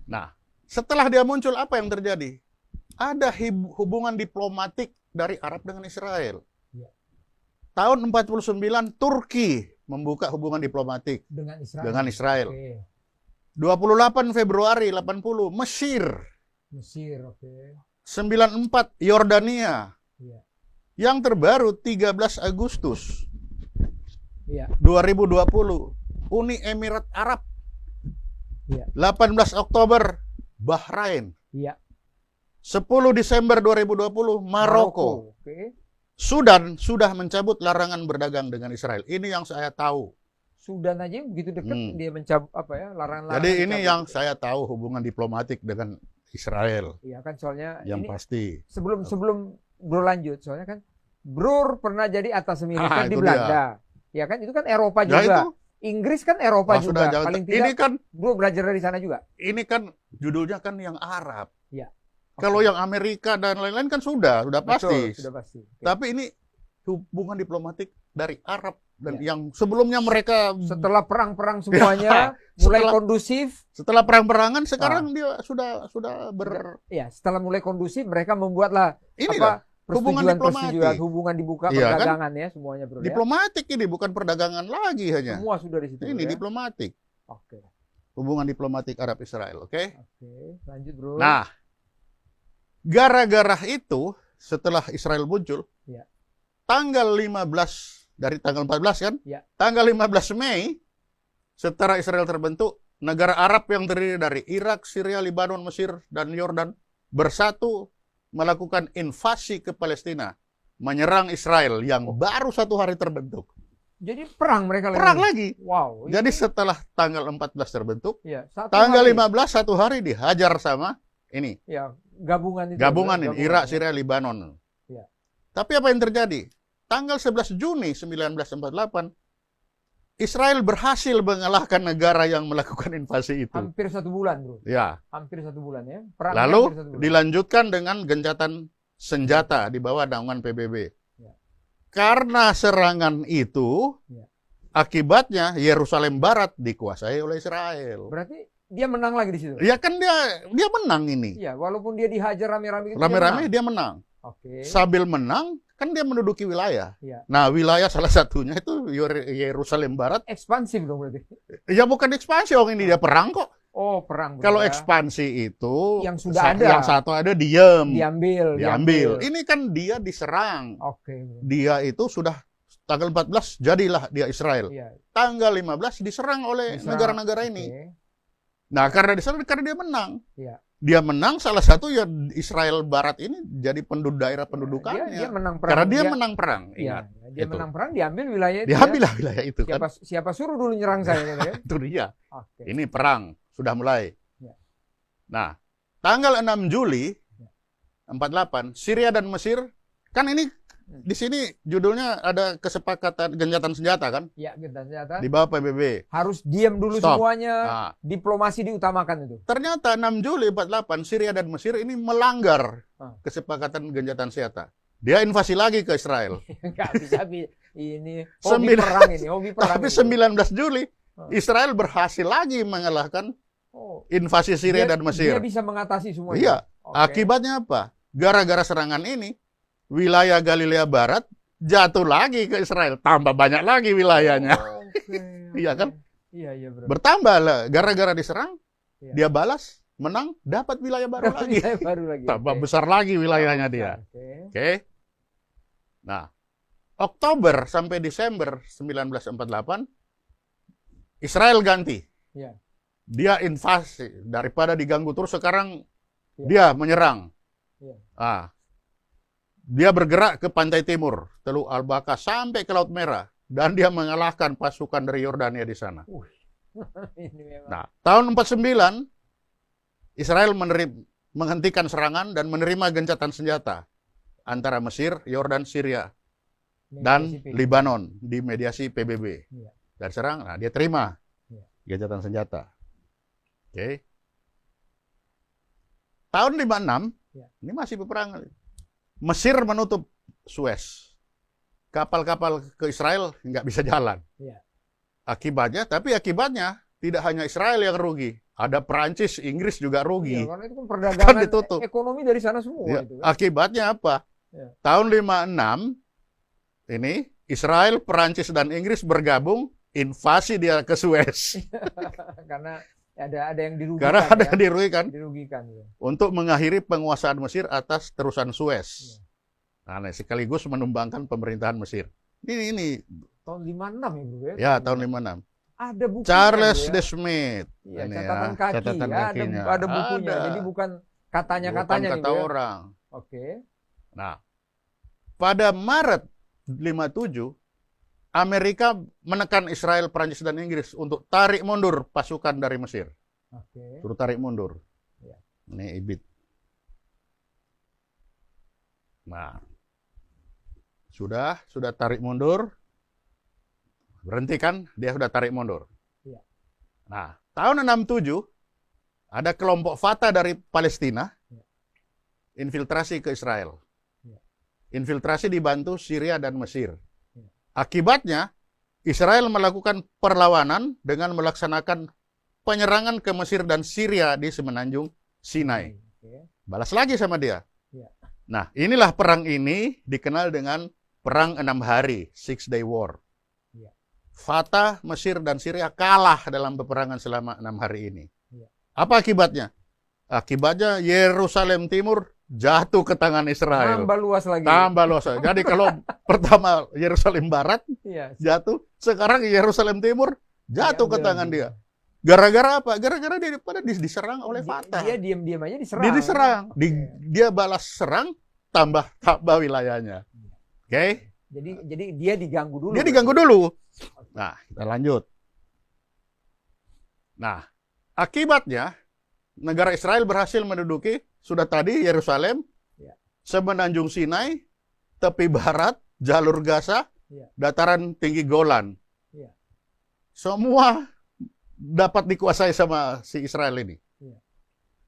Nah, setelah dia muncul apa yang terjadi? Ada hubungan diplomatik dari Arab dengan Israel. Ya. Tahun 49 Turki membuka hubungan diplomatik Dengan Israel. Oke. Oke. 28 Februari 80 Mesir. Mesir, oke. 94 Yordania. Iya. Yang terbaru 13 Agustus Iya. 2020 Uni Emirat Arab. Iya. 18 Oktober Bahrain. Iya. 10 Desember 2020 Maroko. Oke. Sudan sudah mencabut larangan berdagang dengan Israel. Ini yang saya tahu. Sudan aja begitu dekat dia mencabut larangan. Jadi ini yang saya tahu hubungan diplomatik dengan Israel. Iya kan soalnya Yang ini pasti. sebelum Bro lanjut, soalnya kan Bro pernah jadi atas militer di itu Belanda. Ya kan itu kan Eropa Ya juga. itu. Inggris kan Eropa juga. Sudah jauh. Paling tidak Ini kan Bro belajar dari sana juga. ini kan judulnya kan yang Arab. Iya. Kalau yang Amerika dan lain-lain kan sudah pasti. Betul, sudah pasti. Oke. Tapi ini hubungan diplomatik dari Arab dan yang sebelumnya mereka Setelah perang-perang semuanya mulai kondusif. setelah perang-perangan sekarang dia sudah Ya, setelah mulai kondusif mereka membuatlah inilah hubungan diplomatik. hubungan dibuka Iya, perdagangan ya semuanya bro. Diplomatik ini bukan perdagangan lagi Ya? hanya. Semua sudah di situ. Ini bro, ya? diplomatik. Oke. Hubungan diplomatik Arab Israel, oke? Oke, lanjut bro. Nah, gara-gara itu setelah Israel muncul, Ya. tanggal 15 dari tanggal 14 kan? Ya. Tanggal 15 Mei setelah Israel terbentuk, negara Arab yang terdiri dari Irak, Syria, Lebanon, Mesir, dan Yordan bersatu melakukan invasi ke Palestina, menyerang Israel yang baru 1 hari terbentuk. Jadi perang mereka Perang lagi. Wow. Jadi setelah tanggal 14 terbentuk, ya, tanggal hari. 15 1 hari dihajar sama ini. Ya, gabungan itu. Gabungan bro, ini, Irak, Syria, Lebanon. Ya. Tapi apa yang terjadi? Tanggal 11 Juni 1948, Israel berhasil mengalahkan negara yang melakukan invasi itu. Hampir 1 bulan, bro. Ya. Hampir 1 bulan ya. Perang Lalu hampir 1 bulan. dilanjutkan dengan gencatan senjata di bawah naungan PBB. Ya. Karena serangan itu, Ya. akibatnya Yerusalem Barat dikuasai oleh Israel. Berarti dia menang lagi di situ. Ya kan dia menang ini. Iya, walaupun dia dihajar rame-rame gitu, Rame-rame dia menang. Oke. Sambil menang, kan dia menduduki wilayah. Iya. Nah, wilayah salah satunya itu Yerusalem Barat. Ekspansif dong berarti. Ya bukan ekspansi, ini dia perang kok. Oh, perang. bro, Kalau ya. ekspansi itu yang sudah ada. Yang satu ada diem. Diambil. Ini kan dia diserang. Oke. bro. Dia itu sudah tanggal 14 jadilah dia Israel. Iya. Tanggal 15 diserang oleh negara-negara ini. Oke. Nah, karena diserang karena dia menang. Iya. Dia menang, salah satu ya Israel Barat ini jadi daerah pendudukannya. Dia menang perang. Karena dia menang perang. Iya, Ingat. dia Itu. menang perang, diambil wilayah itu. Diambil ya. lah wilayah itu kan. Siapa suruh dulu nyerang saya gitu ya. Itu dia. Oke. Ini perang sudah mulai. Ya. Nah, tanggal 6 Juli 48 Syria dan Mesir kan ini di sini judulnya ada kesepakatan gencatan senjata kan Ya, gencatan senjata. di bawah PBB. Harus diam dulu Stop. semuanya. Nah, Diplomasi diutamakan itu. ternyata 6 Juli 48 Syria dan Mesir ini melanggar Ah. kesepakatan gencatan senjata. Dia invasi lagi ke Israel. Nggak bisa Ini hobi Sembilan- perang ini, hobi perang. Tapi ini. 19 Juli Israel berhasil lagi mengalahkan Oh, invasi Syria dan Mesir. Dia bisa mengatasi semua Iya. itu? Oke. Akibatnya apa? Gara-gara serangan ini, wilayah Galilea Barat jatuh lagi ke Israel. Tambah banyak lagi wilayahnya. Oke. Iya kan? Iya, bro. Bertambah lah. Gara-gara diserang, Iya. dia balas, menang, dapat wilayah baru lagi. Baru lagi. Tambah Oke. besar lagi wilayahnya dia. Oke. Oke. Nah, Oktober sampai Desember 1948, Israel ganti. Iya. Dia invasi. Daripada diganggu terus, sekarang Iya. dia menyerang. Iya. Dia bergerak ke pantai timur, Teluk Al-Baka, sampai ke Laut Merah. Dan dia mengalahkan pasukan dari Yordania di sana. Ini memang. Nah, tahun 49, Israel menghentikan serangan dan menerima gencatan senjata antara Mesir, Yordan, Syria, dan Mediasi PBB. Libanon di mediasi PBB. Iya. Dan serang, nah dia terima Iya. gencatan senjata. Oke. Tahun 56, Iya. ini masih peperangan. Mesir menutup Suez. Kapal-kapal ke Israel nggak bisa jalan. Iya. Akibatnya tidak hanya Israel yang rugi. Ada Perancis, Inggris juga rugi. Iya, karena itu kan perdagangan ditutup. ekonomi dari sana semua Ya, itu kan. akibatnya apa? Ya. Tahun 56 ini Israel, Perancis dan Inggris bergabung invasi dia ke Suez. Karena ada yang dirugikan. Karena ada ya. yang dirugikan Dirugikan. Ya. untuk mengakhiri penguasaan Mesir atas terusan Suez. Ya. Nah, sekaligus menumbangkan pemerintahan Mesir. Ini Tahun 56 ya, Bro ya. ya tahun 56. Ada bukunya. Charles Bro, ya. D. Smith. Iya, Ini catatan ya, kaki. catatan Ya, kakinya. ada bukunya. Ada. Jadi bukan katanya-katanya Bukan nih, kata Bro, ya. orang. Oke. Nah, pada Maret 57, Amerika menekan Israel, Prancis, dan Inggris untuk tarik mundur pasukan dari Mesir. Oke. Suruh tarik mundur. Ya. Ini ibit. Nah, sudah tarik mundur. Berhentikan, dia sudah tarik mundur. Ya. Nah, tahun 67 ada kelompok Fatah dari Palestina infiltrasi ke Israel. Ya. Infiltrasi dibantu Syria dan Mesir. Ya. Akibatnya, Israel melakukan perlawanan dengan melaksanakan penyerangan ke Mesir dan Syria di semenanjung Sinai. Oke. Balas lagi sama dia. Ya. Nah, inilah perang ini dikenal dengan Perang 6 Hari, 6-Day War. Ya. Fatah, Mesir, dan Syria kalah dalam peperangan selama 6 hari ini. Ya. Apa akibatnya? Akibatnya Yerusalem Timur jatuh ke tangan Israel. Tambah luas lagi. Tambah luas. Jadi kalau pertama Yerusalem Barat Iya. jatuh, sekarang Yerusalem Timur jatuh ke Diambil tangan lagi. dia. Gara-gara apa? Gara-gara dia pada diserang oleh Fatah. Dia diam-diam aja diserang. Dia diserang. Oke. Dia balas serang, tambah wilayahnya. Oke? Jadi dia diganggu dulu. Dia diganggu dulu. Nah, kita lanjut. Nah, akibatnya negara Israel berhasil menduduki sudah tadi Yerusalem, Ya. semenanjung Sinai, tepi barat, jalur Gaza, Ya. dataran tinggi Golan. Ya. Semua dapat dikuasai sama si Israel ini. Ya.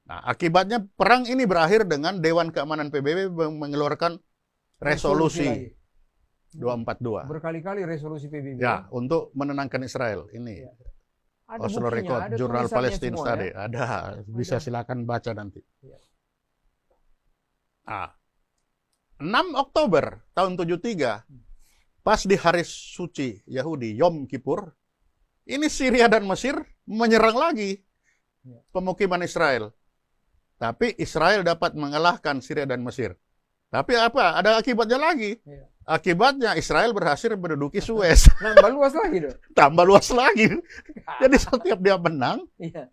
Nah, akibatnya perang ini berakhir dengan Dewan Keamanan PBB mengeluarkan resolusi 242. Berkali-kali resolusi PBB. Ya, untuk menenangkan Israel. Ini Ya. Ada Oslo bukunya, Record, ada Jurnal tulisannya Palestine semua, Study. ya. Ada, bisa silakan baca nanti. Ya. 6 Oktober tahun 73, pas di hari suci Yahudi, Yom Kippur, ini Syria dan Mesir menyerang lagi Ya. pemukiman Israel. Tapi Israel dapat mengalahkan Syria dan Mesir. Tapi apa? Ada akibatnya lagi. Ya. Akibatnya Israel berhasil menduduki Suez. Nambah luas lagi dong. Tambah luas lagi. Jadi setiap dia menang, Iya.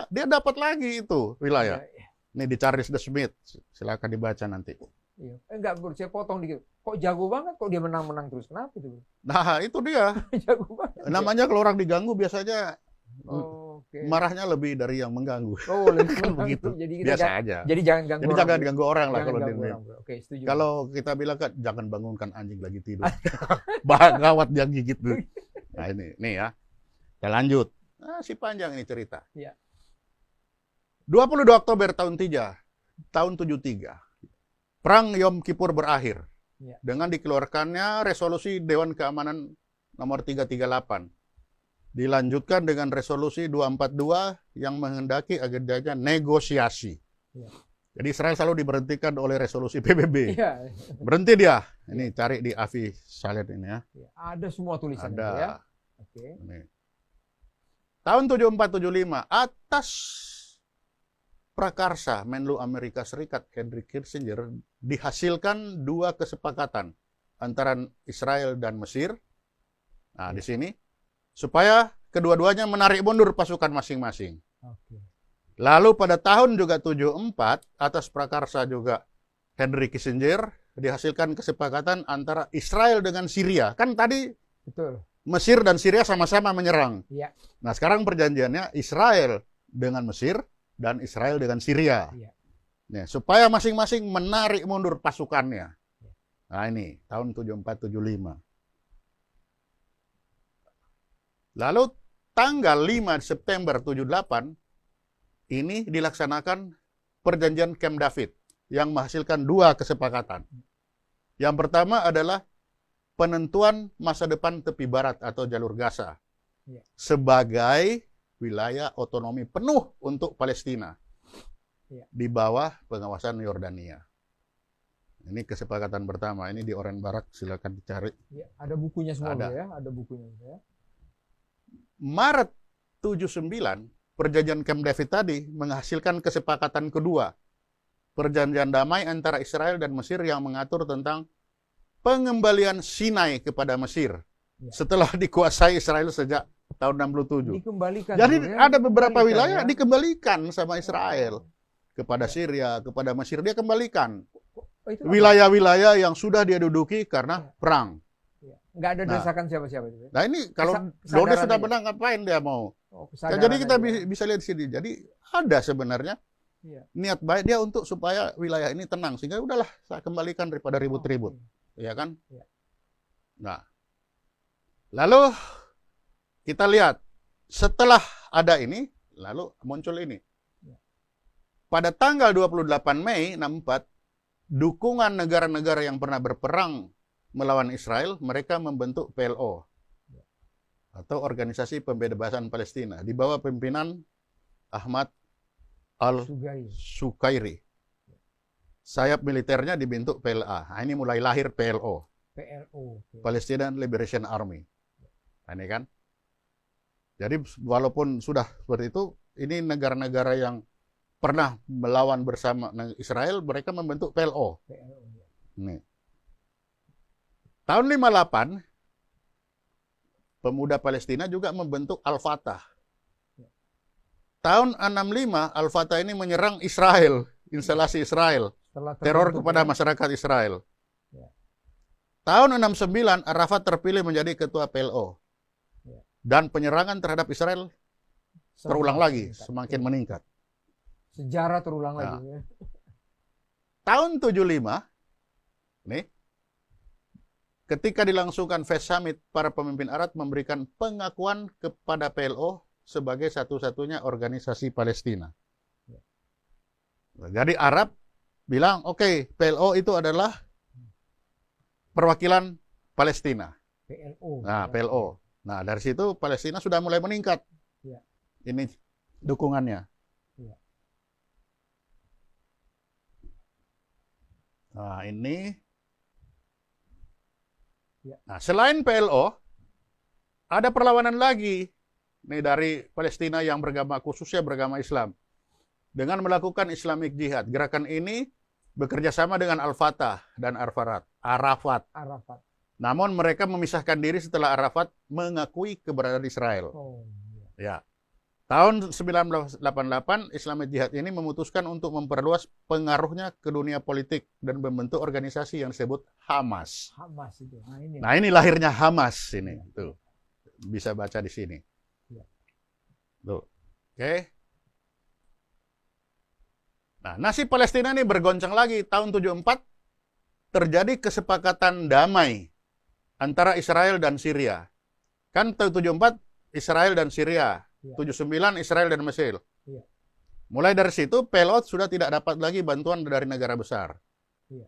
dia dapat lagi itu wilayah. Iya. Ini di Charles D. Smith. Silakan dibaca nanti. Iya. Enggak, Bro, saya potong dikit. Kok jago banget kok dia menang-menang terus? Kenapa itu, Bro? Nah, itu dia. Jago banget. Namanya kalau orang diganggu biasanya Oh, oke. marahnya lebih dari yang mengganggu. Oh, lebih Kan menang begitu. tuh. Jadi kita Biasa aja. jadi jangan ganggu Jadi orang, jangan Bro. ganggu orang lah Jangan kalau ganggu di orang, Bro. Oke, setuju. Kalau kita bilang kan jangan bangunkan anjing lagi tidur. Gawat dia gigit tuh. Nah, ini ya. Kita lanjut. Si panjang ini cerita. Iya. 22 Oktober tahun 73. Perang Yom Kippur berakhir. Ya. dengan dikeluarkannya resolusi Dewan Keamanan nomor 338. Dilanjutkan dengan resolusi 242 yang menghendaki agendanya negosiasi. Ya. Jadi Israel selalu diberhentikan oleh resolusi PBB. Ya. Berhenti dia. Ini cari di Avi Saleh ini ya. Ya. Ada semua tulisannya Ada. ya. Oke. Ini. Tahun 74-75 atas prakarsa Menlu Amerika Serikat Henry Kissinger dihasilkan dua kesepakatan antara Israel dan Mesir. Nah, di sini supaya kedua-duanya menarik mundur pasukan masing-masing. Oke. Lalu pada tahun juga 74 atas prakarsa juga Henry Kissinger dihasilkan kesepakatan antara Israel dengan Syria. Kan tadi Betul. Mesir dan Syria sama-sama menyerang. Iya. Nah, sekarang perjanjiannya Israel dengan Mesir dan Israel dengan Syria. Iya. Nah, supaya masing-masing menarik mundur pasukannya. Nah, ini tahun 74-75. Lalu tanggal 5 September 78 ini dilaksanakan perjanjian Camp David yang menghasilkan dua kesepakatan. Yang pertama adalah penentuan masa depan tepi barat atau jalur Gaza sebagai wilayah otonomi penuh untuk Palestina di bawah pengawasan Yordania. Ini kesepakatan pertama. Ini di Oren Barak, silakan dicari. Ya, ada bukunya semua Ada. ya, ada bukunya ya. Maret 79 perjanjian Camp David tadi menghasilkan kesepakatan kedua. Perjanjian damai antara Israel dan Mesir yang mengatur tentang pengembalian Sinai kepada Mesir setelah dikuasai Israel sejak tahun 67. Dikembalikan. Jadi ada beberapa wilayah ya. dikembalikan sama Israel kepada Syria, kepada Mesir, dia kembalikan. Oh, itu Wilayah-wilayah yang sudah dia duduki karena perang. nggak ada Nah. desakan siapa-siapa itu. Nah ini kalau Kesadaran Lone sudah aja. menang, ngapain dia mau? Oh, Nah, kesadaran jadi kita aja. bisa lihat di sini. Jadi ada sebenarnya Iya. niat baik dia untuk supaya wilayah ini tenang. Sehingga udahlah saya kembalikan daripada ribut-ribut. Ya kan? Iya. Nah, lalu kita lihat setelah ada ini, lalu muncul ini. Iya. Pada tanggal 28 Mei 64, dukungan negara-negara yang pernah berperang melawan Israel, mereka membentuk PLO atau Organisasi Pembebasan Palestina di bawah pimpinan Ahmad al-Sukairi. Sayap militernya dibentuk PLA. Nah, ini mulai lahir PLO, PLO. Palestinian Liberation Army. Nah, ini kan. Jadi walaupun sudah seperti itu, ini negara-negara yang pernah melawan bersama Israel, mereka membentuk PLO. Nih. Tahun 58, pemuda Palestina juga membentuk Al-Fatah. Tahun 65, Al-Fatah ini menyerang Israel, instalasi Israel. Teror kepada masyarakat Israel. Ya. Tahun 69, Arafat terpilih menjadi ketua PLO. Ya. Dan penyerangan terhadap Israel terulang lagi, semakin meningkat. Sejarah terulang Nah. lagi. Ya. Tahun 75, nih, ketika dilangsungkan Fest Summit, para pemimpin Arab memberikan pengakuan kepada PLO sebagai satu-satunya organisasi Palestina. Jadi Arab bilang, oke, PLO itu adalah perwakilan Palestina. PLO. Nah, PLO. Nah, dari situ Palestina sudah mulai meningkat. Ya. Ini dukungannya. Ya. Nah, ini. Ya. Nah, selain PLO, ada perlawanan lagi nih dari Palestina yang beragama, khususnya beragama Islam, dengan melakukan Islamic Jihad. Gerakan ini bekerja sama dengan Al-Fatah dan Arafat. Namun mereka memisahkan diri setelah Arafat mengakui keberadaan Israel. Oh, ya. Tahun 1988, Islamic Jihad ini memutuskan untuk memperluas pengaruhnya ke dunia politik dan membentuk organisasi yang disebut Hamas. Hamas itu. Nah, Nah, ini lahirnya Hamas ini. Tuh. Bisa baca di sini. Ya. Tuh. Oke. Nah, nasib Palestina ini bergoncang lagi. Tahun 74 terjadi kesepakatan damai antara Israel dan Syria. Kan tahun 74 Israel dan Syria. Ya. 79 Israel dan Mesir. Ya. Mulai dari situ PLO sudah tidak dapat lagi bantuan dari negara besar. Ya.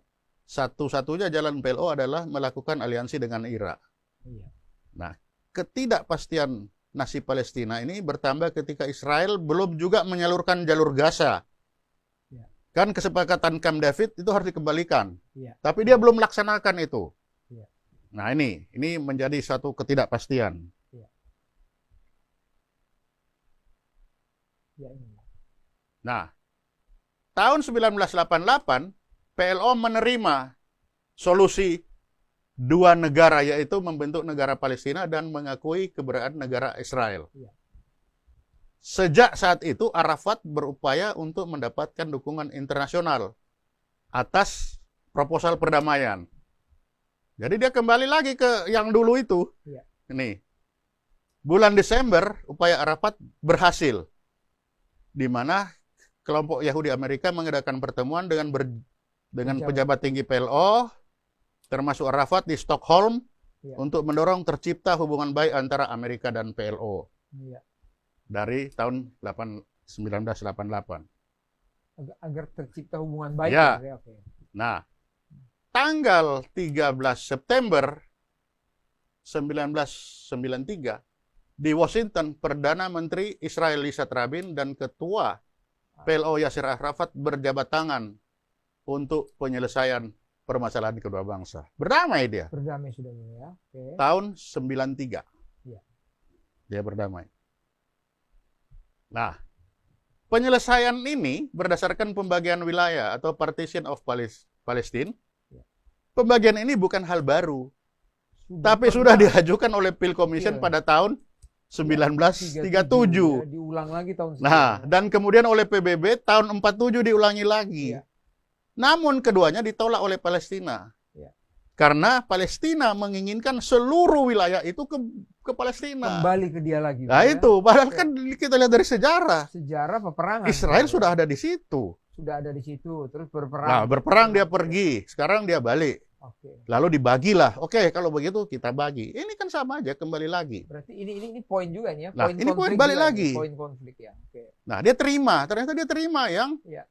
satu-satunya jalan PLO adalah melakukan aliansi dengan Irak. Iya. Nah, ketidakpastian nasib Palestina ini bertambah ketika Israel belum juga menyalurkan jalur Gaza. Ya. Kan kesepakatan Camp David itu harus dikembalikan. Ya. Tapi dia belum melaksanakan itu. Ya. Nah, ini menjadi satu ketidakpastian. Ya. Ya, ini. Nah, tahun 1988 PLO menerima solusi dua negara, yaitu membentuk negara Palestina dan mengakui keberadaan negara Israel. Ya. Sejak saat itu Arafat berupaya untuk mendapatkan dukungan internasional atas proposal perdamaian. Jadi dia kembali lagi ke yang dulu itu. Ya. Ini bulan Desember upaya Arafat berhasil, di mana kelompok Yahudi Amerika mengadakan pertemuan dengan pejabat tinggi PLO, termasuk Arafat di Stockholm, ya, untuk mendorong tercipta hubungan baik antara Amerika dan PLO. Ya. Dari tahun 1988. Agar tercipta hubungan baik. Ya. Ya. Oke. Nah, tanggal 13 September 1993 di Washington, Perdana Menteri Israel Yitzhak Rabin dan Ketua PLO Yasser Arafat berjabat tangan untuk penyelesaian permasalahan kedua bangsa. Berdamai dia. Berdamai sudah ya. Oke. Tahun 93. Ya. Dia berdamai. Nah, penyelesaian ini berdasarkan pembagian wilayah atau Partition of Palestine. Ya. Pembagian ini bukan hal baru, tapi sudah diajukan oleh Peel Commission pada tahun 1937. Ya, diulang lagi tahun Nah, dan kemudian oleh PBB tahun 47 diulangi lagi. Ya. Namun keduanya ditolak oleh Palestina. Ya. Karena Palestina menginginkan seluruh wilayah itu ke Palestina. Kembali ke dia lagi. Nah, ya. itu padahal kan kita lihat dari sejarah. Sejarah peperangan. Israel sudah ada di situ. Sudah ada di situ, terus berperang. Nah, berperang dia pergi, sekarang dia balik. Oke. Lalu dibagilah. Oke, kalau begitu kita bagi. Ini kan sama aja, kembali lagi. Berarti ini poin juga nih ya. Nah, ini poin balik lagi. Poin konflik ya. Oke. Nah, dia terima. Ternyata dia terima yang Ya.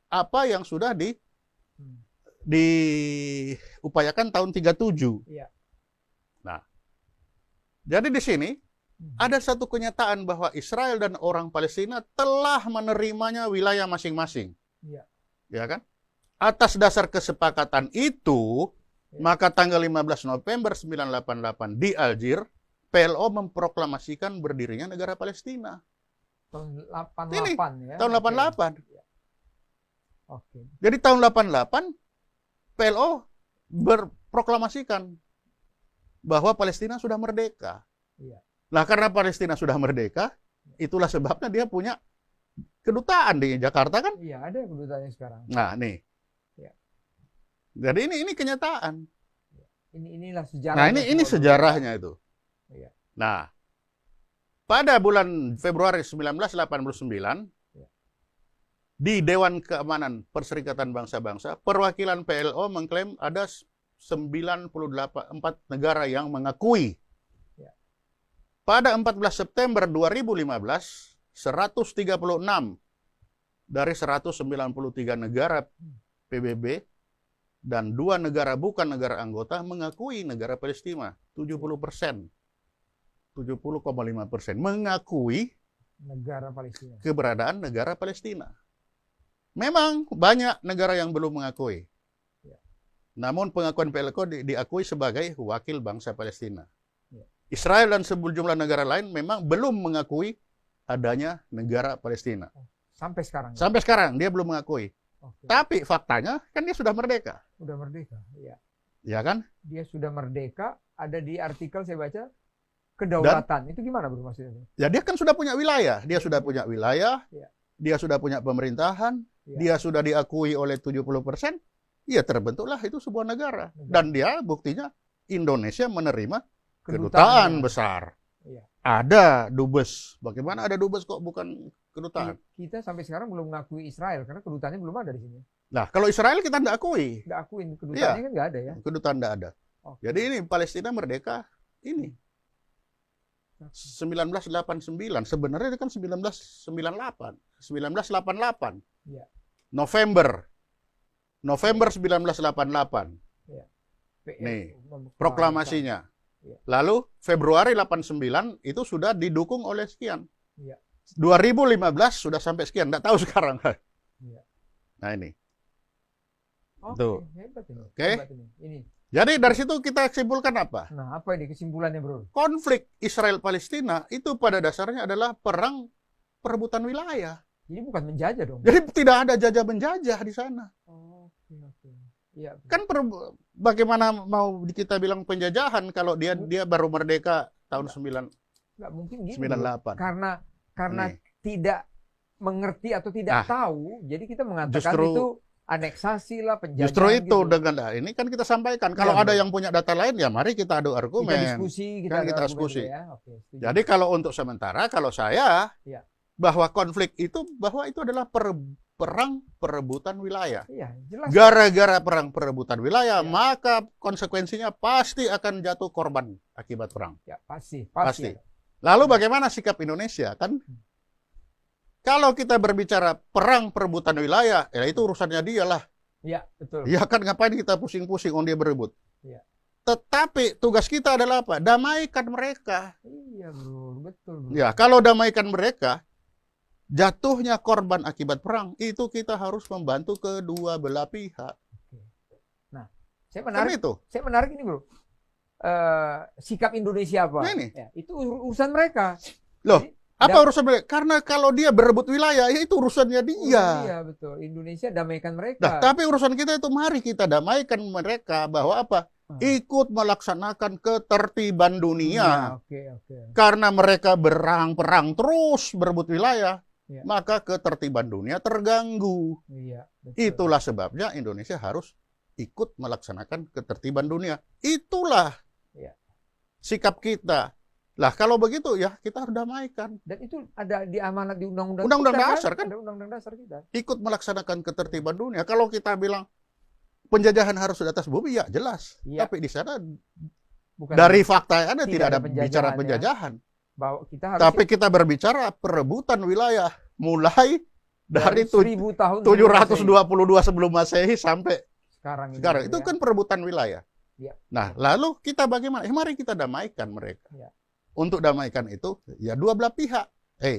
apa yang sudah diupayakan tahun 37. Iya. Nah, jadi di sini ada satu kenyataan bahwa Israel dan orang Palestina telah menerimanya wilayah masing-masing. Iya. Ya kan? Atas dasar kesepakatan itu, maka tanggal 15 November 1988 di Algier, PLO memproklamasikan berdirinya negara Palestina. Tahun 88 ya. Tahun 88. Oke. Jadi tahun 88 PLO berproklamasikan bahwa Palestina sudah merdeka. Iya. Nah, karena Palestina sudah merdeka, itulah sebabnya dia punya kedutaan di Jakarta kan? Iya, ada kedutaannya sekarang. Nah, nih. Ya. Jadi ini kenyataan. Inilah sejarah. Nah, ini sejarahnya itu. Iya. Nah, pada bulan Februari 1989 di Dewan Keamanan Perserikatan Bangsa-Bangsa, perwakilan PLO mengklaim ada 94 negara yang mengakui. Ya. Pada 14 September 2015, 136 dari 193 negara PBB dan 2 negara bukan negara anggota mengakui negara Palestina. 70%. 70,5% mengakui negara Palestina. Keberadaan negara Palestina. Memang banyak negara yang belum mengakui. Ya. Namun pengakuan PLO diakui sebagai wakil bangsa Palestina. Ya. Israel dan sejumlah negara lain memang belum mengakui adanya negara Palestina. Sampai sekarang. Sampai sekarang dia belum mengakui. Oke. Tapi faktanya kan dia sudah merdeka. Sudah merdeka, ya. Ya kan? Dia sudah merdeka, ada di artikel saya baca kedaulatan. Itu gimana bro maksudnya? Ya dia kan sudah punya wilayah. Dia sudah punya wilayah. Ya. Dia sudah punya pemerintahan. Ya. Dia sudah diakui oleh 70%, ya terbentuklah itu sebuah negara. Dan dia buktinya Indonesia menerima kedutaan besar. Ya. Ada dubes. Bagaimana ada dubes kok bukan kedutaan? Kita sampai sekarang belum mengakui Israel karena kedutaannya belum ada di sini. Nah, kalau Israel kita tidak akui. Nggak akuin kedutaannya kan nggak ada ya. Kedutaan tidak ada. Oke. Jadi ini Palestina merdeka ini 1989. Sebenarnya itu kan 1998. 1988. Ya. November November 1988. Ya. Nih, proklamasinya. Lalu Februari 89 itu sudah didukung oleh sekian. Ya. 2015 sudah sampai sekian, nggak tahu sekarang. Ya. Nah ini. Tuh. Hebat ini. Oke. Hebat ini. Jadi dari situ kita simpulkan apa? Nah, apa ini kesimpulannya, Bro? Konflik Israel-Palestina itu pada dasarnya adalah perang perebutan wilayah. Jadi bukan menjajah dong. Jadi tidak ada jajah-menjajah di sana. Oke. Iya. Kan bagaimana mau kita bilang penjajahan kalau dia baru merdeka tahun 98. Nggak mungkin gitu. Karena Nih. tidak mengerti atau tidak tahu, jadi kita mengatakan itu aneksasi lah, penjajahan. Justru itu gitu. Dengan ini kan kita sampaikan. Kalau ada yang punya data lain, ya mari kita adu argumen. Kita diskusi. Kita diskusi. Ya. Oke, jadi kalau untuk sementara, kalau saya bahwa konflik itu adalah perang perebutan wilayah. Iya, jelas. Gara-gara perang perebutan wilayah, maka konsekuensinya pasti akan jatuh korban akibat perang. Ya, pasti. Lalu bagaimana sikap Indonesia? Kan kalau kita berbicara perang perebutan wilayah, ya itu urusannya dia lah. Iya, betul. Ya kan ngapain kita pusing-pusing on dia berebut. Iya. Tetapi tugas kita adalah apa? Damaikan mereka. Iya, Bro. Betul, Bro. Ya, kalau damaikan mereka, jatuhnya korban akibat perang, itu kita harus membantu kedua belah pihak. Nah, saya menarik ini, Bro. Sikap Indonesia apa? Nah, ini. Ya, itu urusan mereka. Loh, apa urusan mereka? Karena kalau dia berebut wilayah, ya itu urusannya dia. Iya, betul. Indonesia damaikan mereka. Nah, tapi urusan kita itu mari kita damaikan mereka bahwa apa? Ikut melaksanakan ketertiban dunia. Oke. Karena mereka perang terus berebut wilayah, maka ketertiban dunia terganggu. Iya, betul. Itulah sebabnya Indonesia harus ikut melaksanakan ketertiban dunia. Itulah sikap kita. Lah kalau begitu ya kita harus damaikan. Dan itu ada di amanat di undang-undang dasar kan? Ada undang-undang dasar kita. Ikut melaksanakan ketertiban dunia. Kalau kita bilang penjajahan harus di atas bumi, ya jelas. Tapi di sana dari fakta yang ada tidak ada bicara penjajahan. Bahwa kita harus tapi kita berbicara perebutan wilayah mulai dari 1000 tahun 722 sebelum Masehi sampai sekarang. Itu kan perebutan wilayah. Nah, lalu kita bagaimana? Mari kita damaikan mereka. Untuk damaikan itu, ya dua belah pihak.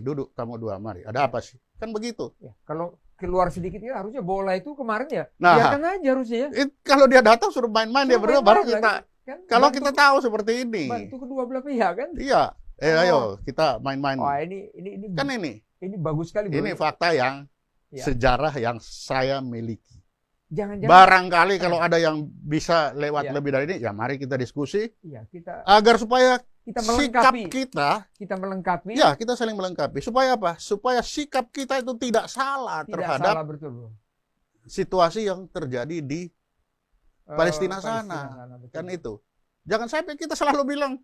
Duduk kamu dua, mari. Ada apa sih? Kan begitu. Kalau keluar sedikit ya harusnya bola itu kemarin biarkan aja harusnya. Kalau dia datang suruh main-main dia berdua baru kita. Kan, kalau kita tahu seperti ini. Bantu kedua belah pihak kan? Iya. Ayo kita main-main. Wah, ini kan ini bagus sekali, Bro. Ini fakta yang sejarah yang saya miliki. Jangan-jangan barangkali kalau ada yang bisa lewat lebih dari ini, ya mari kita diskusi. Agar supaya sikap kita melengkapi. Ya, kita saling melengkapi. Supaya apa? Supaya sikap kita itu tidak salah terhadap situasi yang terjadi di Palestina sana. Kan itu. Jangan sampai kita selalu bilang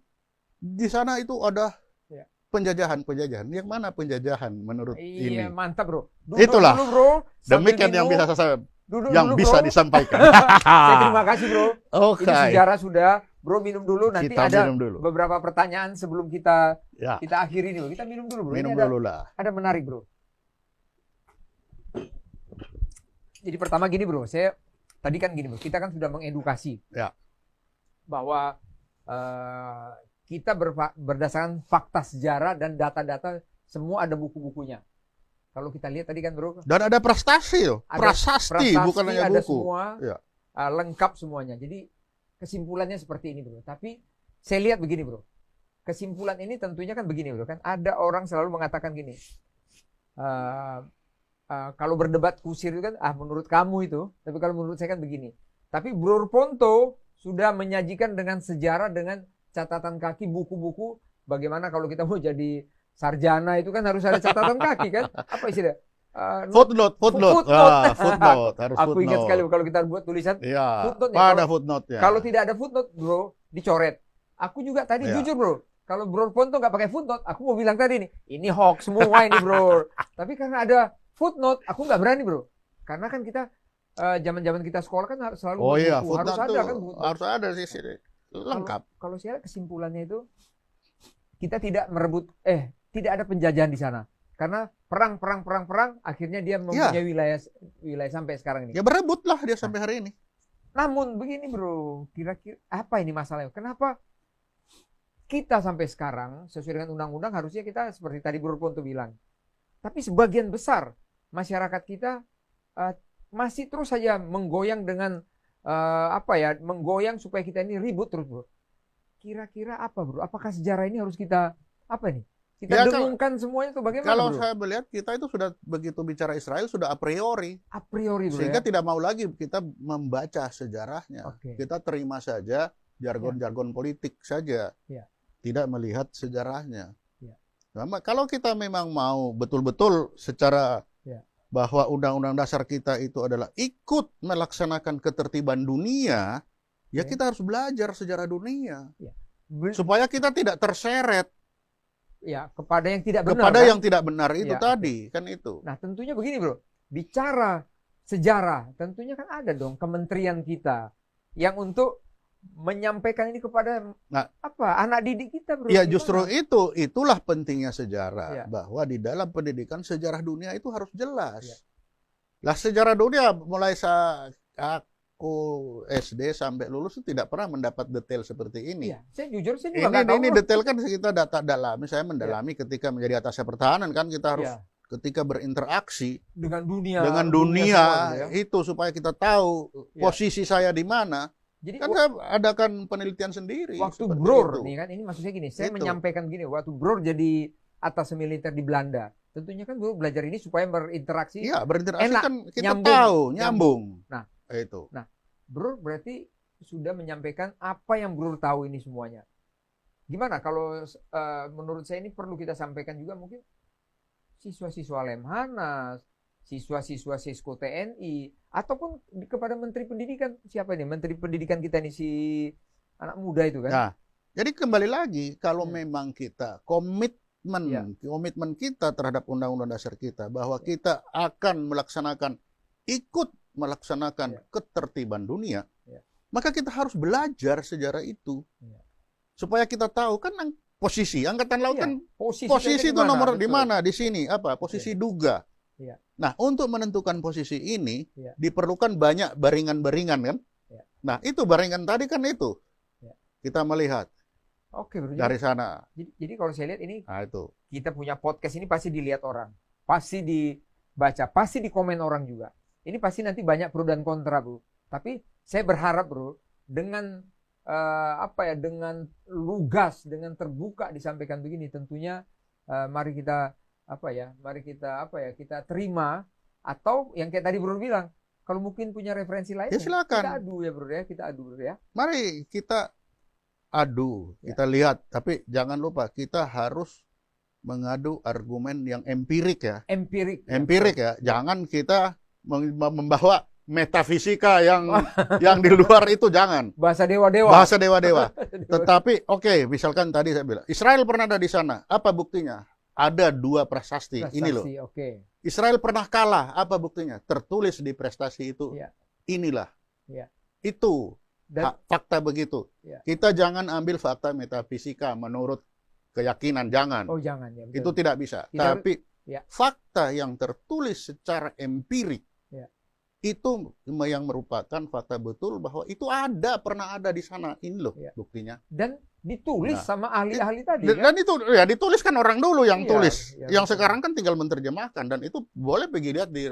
di sana itu ada penjajahan. Yang mana penjajahan menurut ini? Iya, mantap, Bro. Itulah. Dulu, Bro. Demikian yang bisa saya disampaikan. Saya terima kasih, Bro. Oke. Ini sejarah sudah. Bro, minum dulu. Nanti kita ada minum dulu. Beberapa pertanyaan sebelum kita akhiri nih, Bro. Kita minum dulu, Bro. Minum dulu lah. Ada menarik, Bro. Jadi pertama gini, Bro. Tadi kan gini, Bro. Kita kan sudah mengedukasi. Bahwa kita berdasarkan fakta sejarah dan data-data semua ada buku-bukunya. Kalau kita lihat tadi kan, Bro. Dan ada prestasi loh. Prasasti bukan hanya ada buku. Semua lengkap semuanya. Jadi kesimpulannya seperti ini, Bro. Tapi saya lihat begini, Bro. Kesimpulan ini tentunya kan begini, Bro. Kan ada orang selalu mengatakan gini. Kalau berdebat kusir itu kan, menurut kamu itu. Tapi kalau menurut saya kan begini. Tapi Bro Ponto sudah menyajikan dengan sejarah, dengan catatan kaki, buku-buku. Bagaimana kalau kita mau jadi sarjana itu kan harus ada catatan kaki kan? Apa istilah? Footnote. Footnote. Harus Aku ingat sekali kalau kita buat tulisan footnote. Pada footnote ya. Kalau tidak ada footnote, Bro, dicoret. Aku juga tadi jujur, Bro. Kalau Bro Ponto nggak pakai footnote, aku mau bilang tadi nih, ini hoax semua ini, Bro. Tapi karena ada footnote, aku nggak berani, Bro. Karena kan kita zaman-zaman kita sekolah kan selalu footnote harus ada kan footnote. Harus ada sih lengkap. Kalau saya kesimpulannya itu kita tidak merebut tidak ada penjajahan di sana. Karena perang, akhirnya dia mempunyai wilayah sampai sekarang ini. Ya berebut lah dia sampai hari ini. Namun begini bro, kira-kira apa ini masalahnya? Kenapa kita sampai sekarang sesuai dengan undang-undang harusnya kita seperti tadi Bro Ponto bilang. Tapi sebagian besar masyarakat kita masih terus saja menggoyang dengan menggoyang supaya kita ini ribut terus bro. Kira-kira apa bro? Apakah sejarah ini harus kita kita dengungkan semuanya tuh bagaimana? Kalau bro? saya melihat kita itu sudah begitu bicara Israel sudah a priori bro, sehingga ya? tidak mau lagi kita membaca sejarahnya. Kita terima saja jargon-jargon politik saja, tidak melihat sejarahnya. Nah, kalau kita memang mau betul-betul secara bahwa undang-undang dasar kita itu adalah ikut melaksanakan ketertiban dunia, ya kita harus belajar sejarah dunia supaya kita tidak terseret kepada yang tidak benar. Kepada yang tidak benar itu tadi, kan itu. Nah, tentunya begini, bro. Bicara sejarah, tentunya kan ada dong kementerian kita yang untuk menyampaikan ini kepada anak didik kita, bro. Ya, justru itulah pentingnya sejarah, bahwa di dalam pendidikan sejarah dunia itu harus jelas. Lah sejarah dunia mulai saat aku SD sampai lulus itu tidak pernah mendapat detail seperti ini. Saya juga nggak tahu. Ini detail kan kita data dalami, saya mendalami ketika menjadi atas pertahanan kan kita harus ketika berinteraksi dengan dunia semua, itu supaya kita tahu posisi saya di mana. Jadi kan saya adakan penelitian sendiri. Waktu Bror nih kan, ini maksudnya gini, saya menyampaikan gini, waktu Bror jadi atas militer di Belanda, tentunya kan Bror belajar ini supaya berinteraksi. Iya, berinteraksi enak, kan kita nyambung. Nah, itu. Nah, Bror berarti sudah menyampaikan apa yang Bror tahu ini semuanya. Gimana kalau menurut saya ini perlu kita sampaikan juga mungkin siswa-siswa Lemhanas, siswa-siswa Sisko TNI, ataupun kepada Menteri Pendidikan. Siapa ini? Menteri Pendidikan kita nih, si anak muda itu kan. Nah, jadi kembali lagi, kalau memang kita komitmen kita terhadap undang-undang dasar kita, bahwa kita akan ikut melaksanakan ketertiban dunia, maka kita harus belajar sejarah itu. Supaya kita tahu, kan posisi Angkatan Laut kan posisi itu nomor di mana? Di sini, posisi duga. Nah, untuk menentukan posisi ini diperlukan banyak baringan-baringan kan? Nah, itu baringan tadi kan itu. Kita melihat. Oke, bro. Dari sana. Jadi kalau saya lihat ini, itu. Kita punya podcast ini pasti dilihat orang. Pasti dibaca, pasti dikomen orang juga. Ini pasti nanti banyak pro dan kontra, bro. Tapi saya berharap, bro, dengan dengan lugas, dengan terbuka disampaikan begini, tentunya mari kita kita terima, atau yang kayak tadi Bro bilang, kalau mungkin punya referensi lain, silakan. Kita adu ya. Mari kita adu, kita lihat, tapi jangan lupa kita harus mengadu argumen yang empirik ya. Empirik ya. Jangan kita membawa metafisika yang di luar itu, jangan. Bahasa dewa-dewa. Tetapi misalkan tadi saya bilang Israel pernah ada di sana. Apa buktinya? Ada 2 prasasti. Ini loh. Israel pernah kalah. Apa buktinya? Tertulis di prestasi itu. Inilah. Itu fakta begitu. Kita jangan ambil fakta metafisika menurut keyakinan. Jangan. Jangan. Ya, itu tidak bisa. Tapi fakta yang tertulis secara empirik itu yang merupakan fakta betul bahwa itu pernah ada di sana. Ini loh buktinya. Dan ditulis sama ahli-ahli tadi. Dan itu ditulis kan orang dulu yang tulis. Yang sekarang kan tinggal menerjemahkan, dan itu boleh pergi lihat di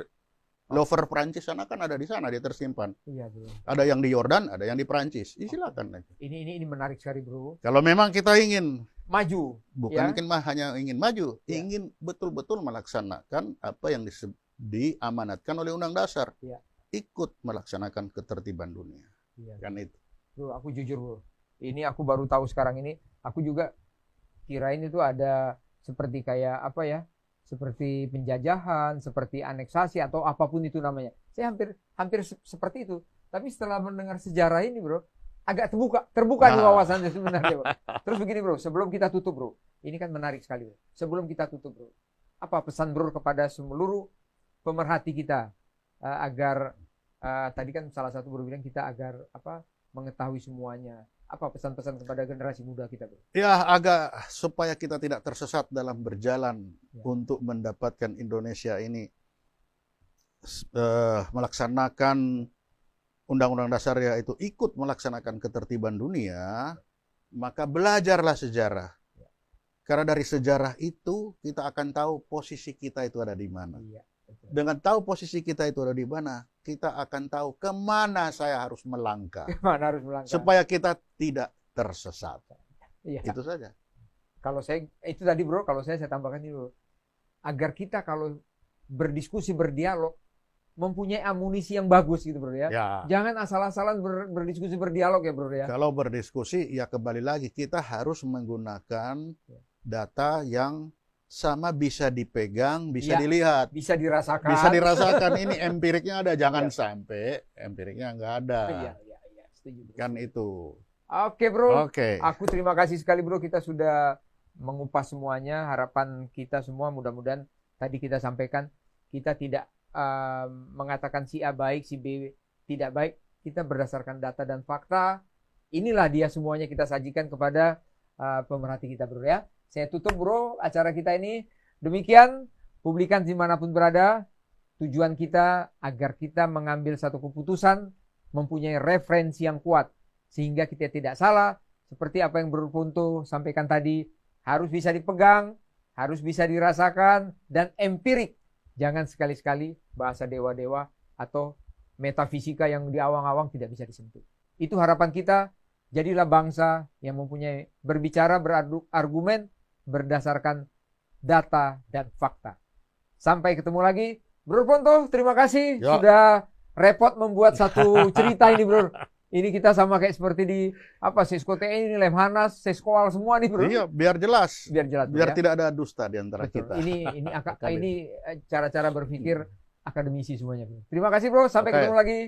Louvre Prancis sana, kan ada di sana dia tersimpan. Bro. Ada yang di Yordan, ada yang di Prancis. Silakan. Ini menarik sekali, Bro. Kalau memang kita ingin maju, bukan hanya ingin maju, ingin betul-betul melaksanakan apa yang diamanatkan oleh Undang Dasar. Ikut melaksanakan ketertiban dunia. Kan itu. Bro, aku jujur, Bro. Ini aku baru tahu sekarang ini. Aku juga kirain itu ada seperti kayak seperti penjajahan, seperti aneksasi atau apapun itu namanya. Saya hampir seperti itu. Tapi setelah mendengar sejarah ini, Bro, agak terbuka nih wawasannya sebenarnya, Bro. Terus begini, Bro, sebelum kita tutup, Bro. Ini kan menarik sekali, Bro. Sebelum kita tutup, Bro. Apa pesan, Bro, kepada seluruh pemerhati kita agar tadi kan salah satu Bro bilang kita agar mengetahui semuanya. apa pesan-pesan kepada generasi muda kita, Bro? Ya, agak supaya kita tidak tersesat dalam berjalan untuk mendapatkan Indonesia ini melaksanakan Undang-Undang Dasar, yaitu ikut melaksanakan ketertiban dunia, maka belajarlah sejarah. Karena dari sejarah itu kita akan tahu posisi kita itu ada di mana. Dengan tahu posisi kita itu ada di mana, kita akan tahu kemana saya harus melangkah. Kemana harus melangkah. Supaya kita tidak tersesat. Iya. Itu saja. Kalau saya, itu tadi Bro, kalau saya tambahkan itu. Agar kita kalau berdiskusi, berdialog, mempunyai amunisi yang bagus gitu Bro ya. Jangan asal-asalan berdiskusi, berdialog ya Bro ya. Kalau berdiskusi, ya kembali lagi, kita harus menggunakan data yang sama, bisa dipegang, bisa dilihat, bisa dirasakan. Bisa dirasakan. Ini empiriknya ada, jangan sampai empiriknya nggak ada. Setuju, kan itu. Oke Bro. Oke. Aku terima kasih sekali Bro, kita sudah mengupas semuanya. Harapan kita semua mudah-mudahan tadi kita sampaikan, kita tidak mengatakan si A baik, si B tidak baik. Kita berdasarkan data dan fakta. Inilah dia semuanya kita sajikan kepada pemerhati kita Bro ya. Saya tutup Bro acara kita ini. Demikian Publikans dimanapun berada. Tujuan kita agar kita mengambil satu keputusan, mempunyai referensi yang kuat. Sehingga kita tidak salah. Seperti apa yang Bro Punto sampaikan tadi. Harus bisa dipegang, harus bisa dirasakan, dan empirik. Jangan sekali-sekali bahasa dewa-dewa atau metafisika yang di awang-awang tidak bisa disentuh. Itu harapan kita. Jadilah bangsa yang mempunyai berbicara, beradu argumen, berdasarkan data dan fakta. Sampai ketemu lagi. Bro Ponto, terima kasih sudah repot membuat satu cerita ini Bro. Ini kita sama kayak seperti di Sesko TNI, Lemhanas, Seskoal semua nih Bro. Iya, biar jelas. Biar tidak ada dusta di antara kita. Ini cara-cara berpikir akademisi semuanya Bro. Terima kasih Bro, sampai ketemu lagi.